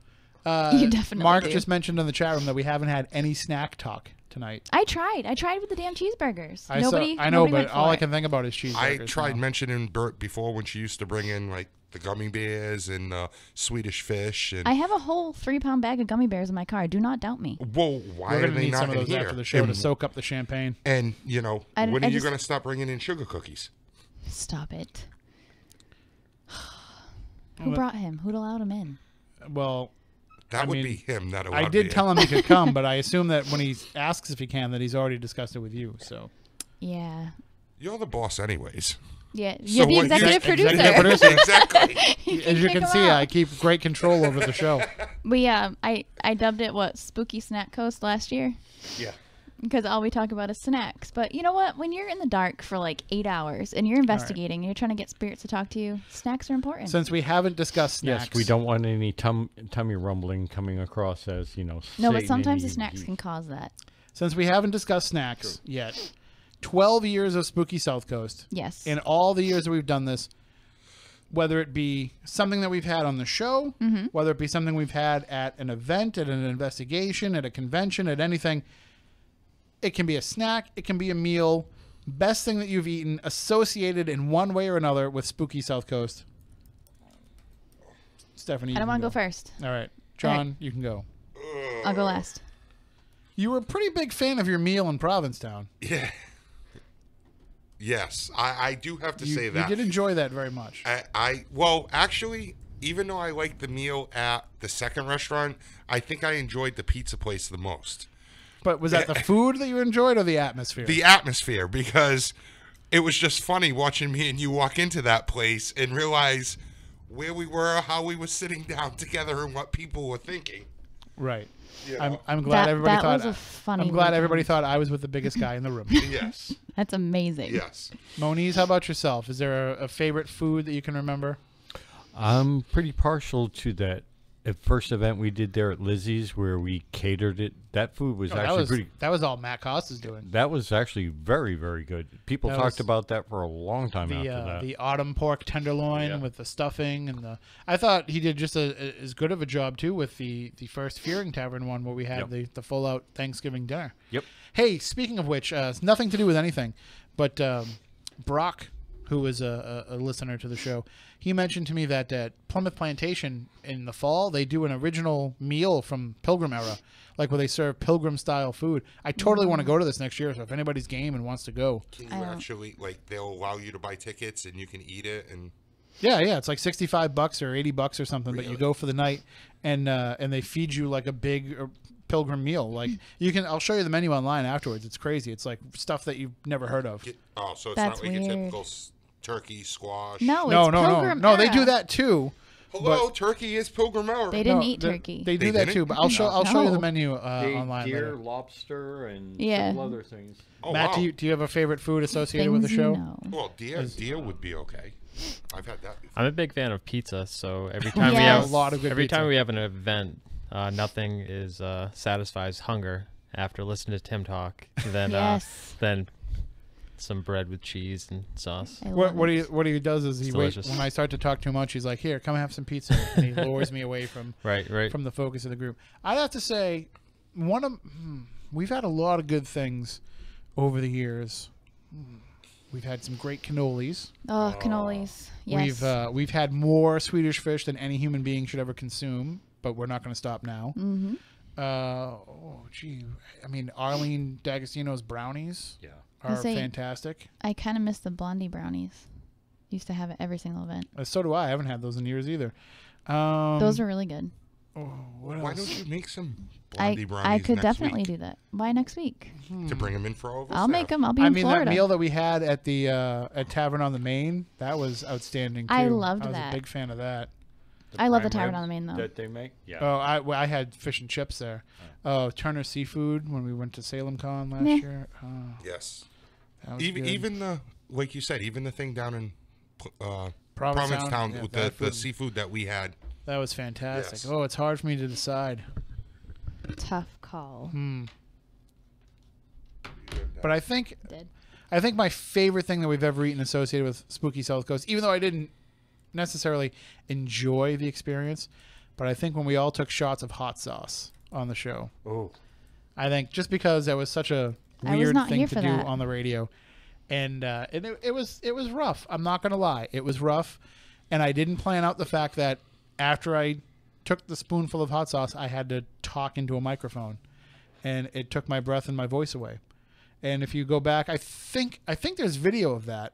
You definitely Mark do. just mentioned in the chat room that we haven't had any snack talk tonight. I tried with the damn cheeseburgers. I know, nobody but went all for I it. can think about is cheeseburgers. I tried now. mentioning Bert before when she used to bring in like the gummy bears and Swedish fish. And I have a whole 3-pound bag of gummy bears in my car. Do not doubt me. whoa, why We're are gonna they need not some of in those here? after the show to And- soak up the champagne. And when I are you just- going to stop bringing in sugar cookies? Stop it. Who brought him? Who'd allowed him in? Well, That I would mean, be him. That I did tell him he could come, but I assume that when he asks if he can, that he's already discussed it with you. So Yeah. You're the boss, anyways. Yeah. So You're the what- executive producer. Executive producer. Exactly. as you kick can him see, out. I keep great control over the show. I dubbed it Spooky Snack Coast last year. Yeah. Because all we talk about is snacks. But you know what? When you're in the dark for like 8 hours and you're investigating and you're trying to get spirits to talk to you, snacks are important. Since we haven't discussed snacks, Yes, we don't want any tummy rumbling coming across as, no, Satan but sometimes in the snacks you. can cause that. Since we haven't discussed snacks yet, 12 years of Spooky South Coast. Yes. In all the years that we've done this, whether it be something that we've had on the show, whether it be something we've had at an event, at an investigation, at a convention, at anything, it can be a snack, it can be a meal, best thing that you've eaten associated in one way or another with Spooky South Coast. Stephanie, I don't want to go first. All right. John, All right. you can go. I'll go last. You were a pretty big fan of your meal in Provincetown. Yeah. Yes, I do have to say that. You did enjoy that very much. Well, actually, even though I liked the meal at the second restaurant, I think I enjoyed the pizza place the most. But was that the food that you enjoyed or the atmosphere? The atmosphere, because it was just funny watching me and you walk into that place and realize where we were, how we were sitting down together, and what people were thinking. Right. You I'm, know? I'm glad everybody that thought. was a funny I'm glad everybody weekend. thought I was with the biggest guy in the room. Yes. That's amazing. Yes. Moniz, how about yourself? Is there a favorite food that you can remember? I'm pretty partial to that first event we did there at Lizzie's where we catered it. That food was actually that was all Matt Costa's doing. That was actually very, very good. People That talked was about that for a long time after that. The autumn pork tenderloin with the stuffing and the. I thought he did just as good of a job too with the first Fearing Tavern one where we had the full out Thanksgiving dinner. Yep. Hey, speaking of which, it's nothing to do with anything, but Brock, who is a listener to the show, he mentioned to me that at Plymouth Plantation in the fall they do an original meal from Pilgrim era, like where they serve Pilgrim-style food. I totally want to go to this next year, so if anybody's game and wants to go. Can you actually, like, they'll allow you to buy tickets and you can eat it? And Yeah, it's like $65 or $80 or something, but you go for the night and they feed you like a big Pilgrim meal. Like I'll show you the menu online afterwards. It's crazy. It's like stuff that you've never heard of. So it's That's not like a weird. typical turkey, squash. No, No, it's no, no, Pilgrim no. They era. do that too. Hello, turkey is Pilgrim era. They didn't No, eat they- turkey. They do They that didn't? too, but I'll show you the No. menu online Deer, later. lobster, and Yeah. several other things. Oh, Matt, wow. do you have a favorite food associated with the Things you show? know. Well, deer would be okay. I've had that before. I'm a big fan of pizza, so every time we Yes. have A lot of good every pizza. time we have an event, nothing is satisfies hunger after listening to Tim talk. Then Yes. then some bread with cheese and sauce. I love What it. he does is he waits delicious. when I start to talk too much. He's like, "Here, come have some pizza," and he lures me away from Right. from the focus of the group. I'd have to say, we've had a lot of good things over the years. We've had some great cannolis. Oh, cannolis. Yes. We've had more Swedish fish than any human being should ever consume, but we're not going to stop now. Mm-hmm. I mean, Arlene D'Agostino's brownies are say- fantastic. I kind of miss the blondie brownies. Used to have it every single event. So do I. I haven't had those in years either. Those are really good. Why don't you make some I blondie brownies could next definitely week do that. Why next week? to bring them in for all of us? I'll to make have? them. I'll be I in mean, Florida. that meal that we had at the at Tavern on the Main, that was outstanding too. I loved I was that. a big fan of that. I love the prime Tavern rib on the Main though. that they make. Yeah. Oh, I had fish and chips there. Oh, Turner Seafood when we went to Salem Con last Meh. year. Oh, Yes. that was Even good. even the like you said, even the thing down in Provincetown, Provincetown yeah, with that the food- seafood that we had. that was fantastic. Yes. Oh, it's hard for me to decide. Tough call. But I think Did. my favorite thing that we've ever eaten associated with Spooky South Coast, even though I didn't necessarily enjoy the experience, but I think when we all took shots of hot sauce on the show, Oh. I think just because that was such a I was weird not thing here to for do that. on the radio, and it was rough. I'm not gonna lie, it was rough, and I didn't plan out the fact that after I took the spoonful of hot sauce, I had to talk into a microphone, and it took my breath and my voice away. And if you go back, I think there's video of that.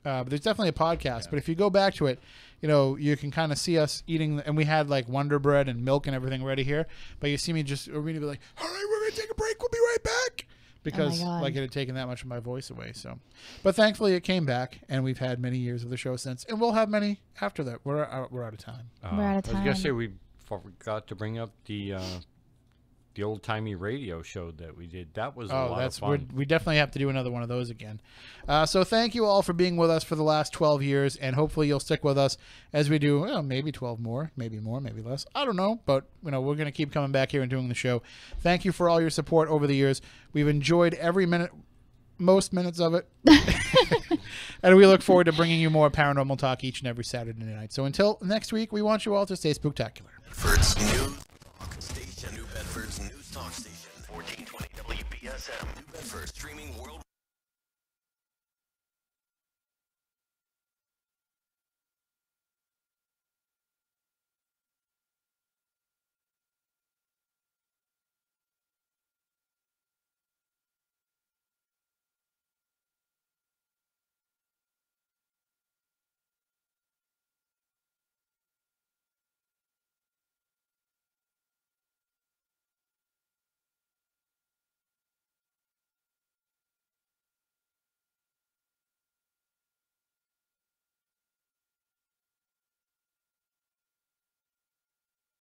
But there's definitely a podcast. But if you go back to it, you can kind of see us eating, and we had like Wonder Bread and milk and everything ready here. But you see me just immediately be like, "All right, we're gonna take a break. We'll be right back," because God. like it had taken that much of my voice away. So, but thankfully it came back, and we've had many years of the show since, and we'll have many after that. We're out of time. We're out of I was gonna time. say we forgot to bring up the old timey radio show that we did. That was a lot of fun. we definitely have to do another one of those again. So thank you all for being with us for the last 12 years, and hopefully you'll stick with us as we do maybe 12 more, maybe less. I don't know, but we're going to keep coming back here and doing the show. Thank you for all your support over the years. We've enjoyed every minute, most minutes of it, and we look forward to bringing you more paranormal talk each and every Saturday night. So until next week, we want you all to stay spooktacular. Fritz News.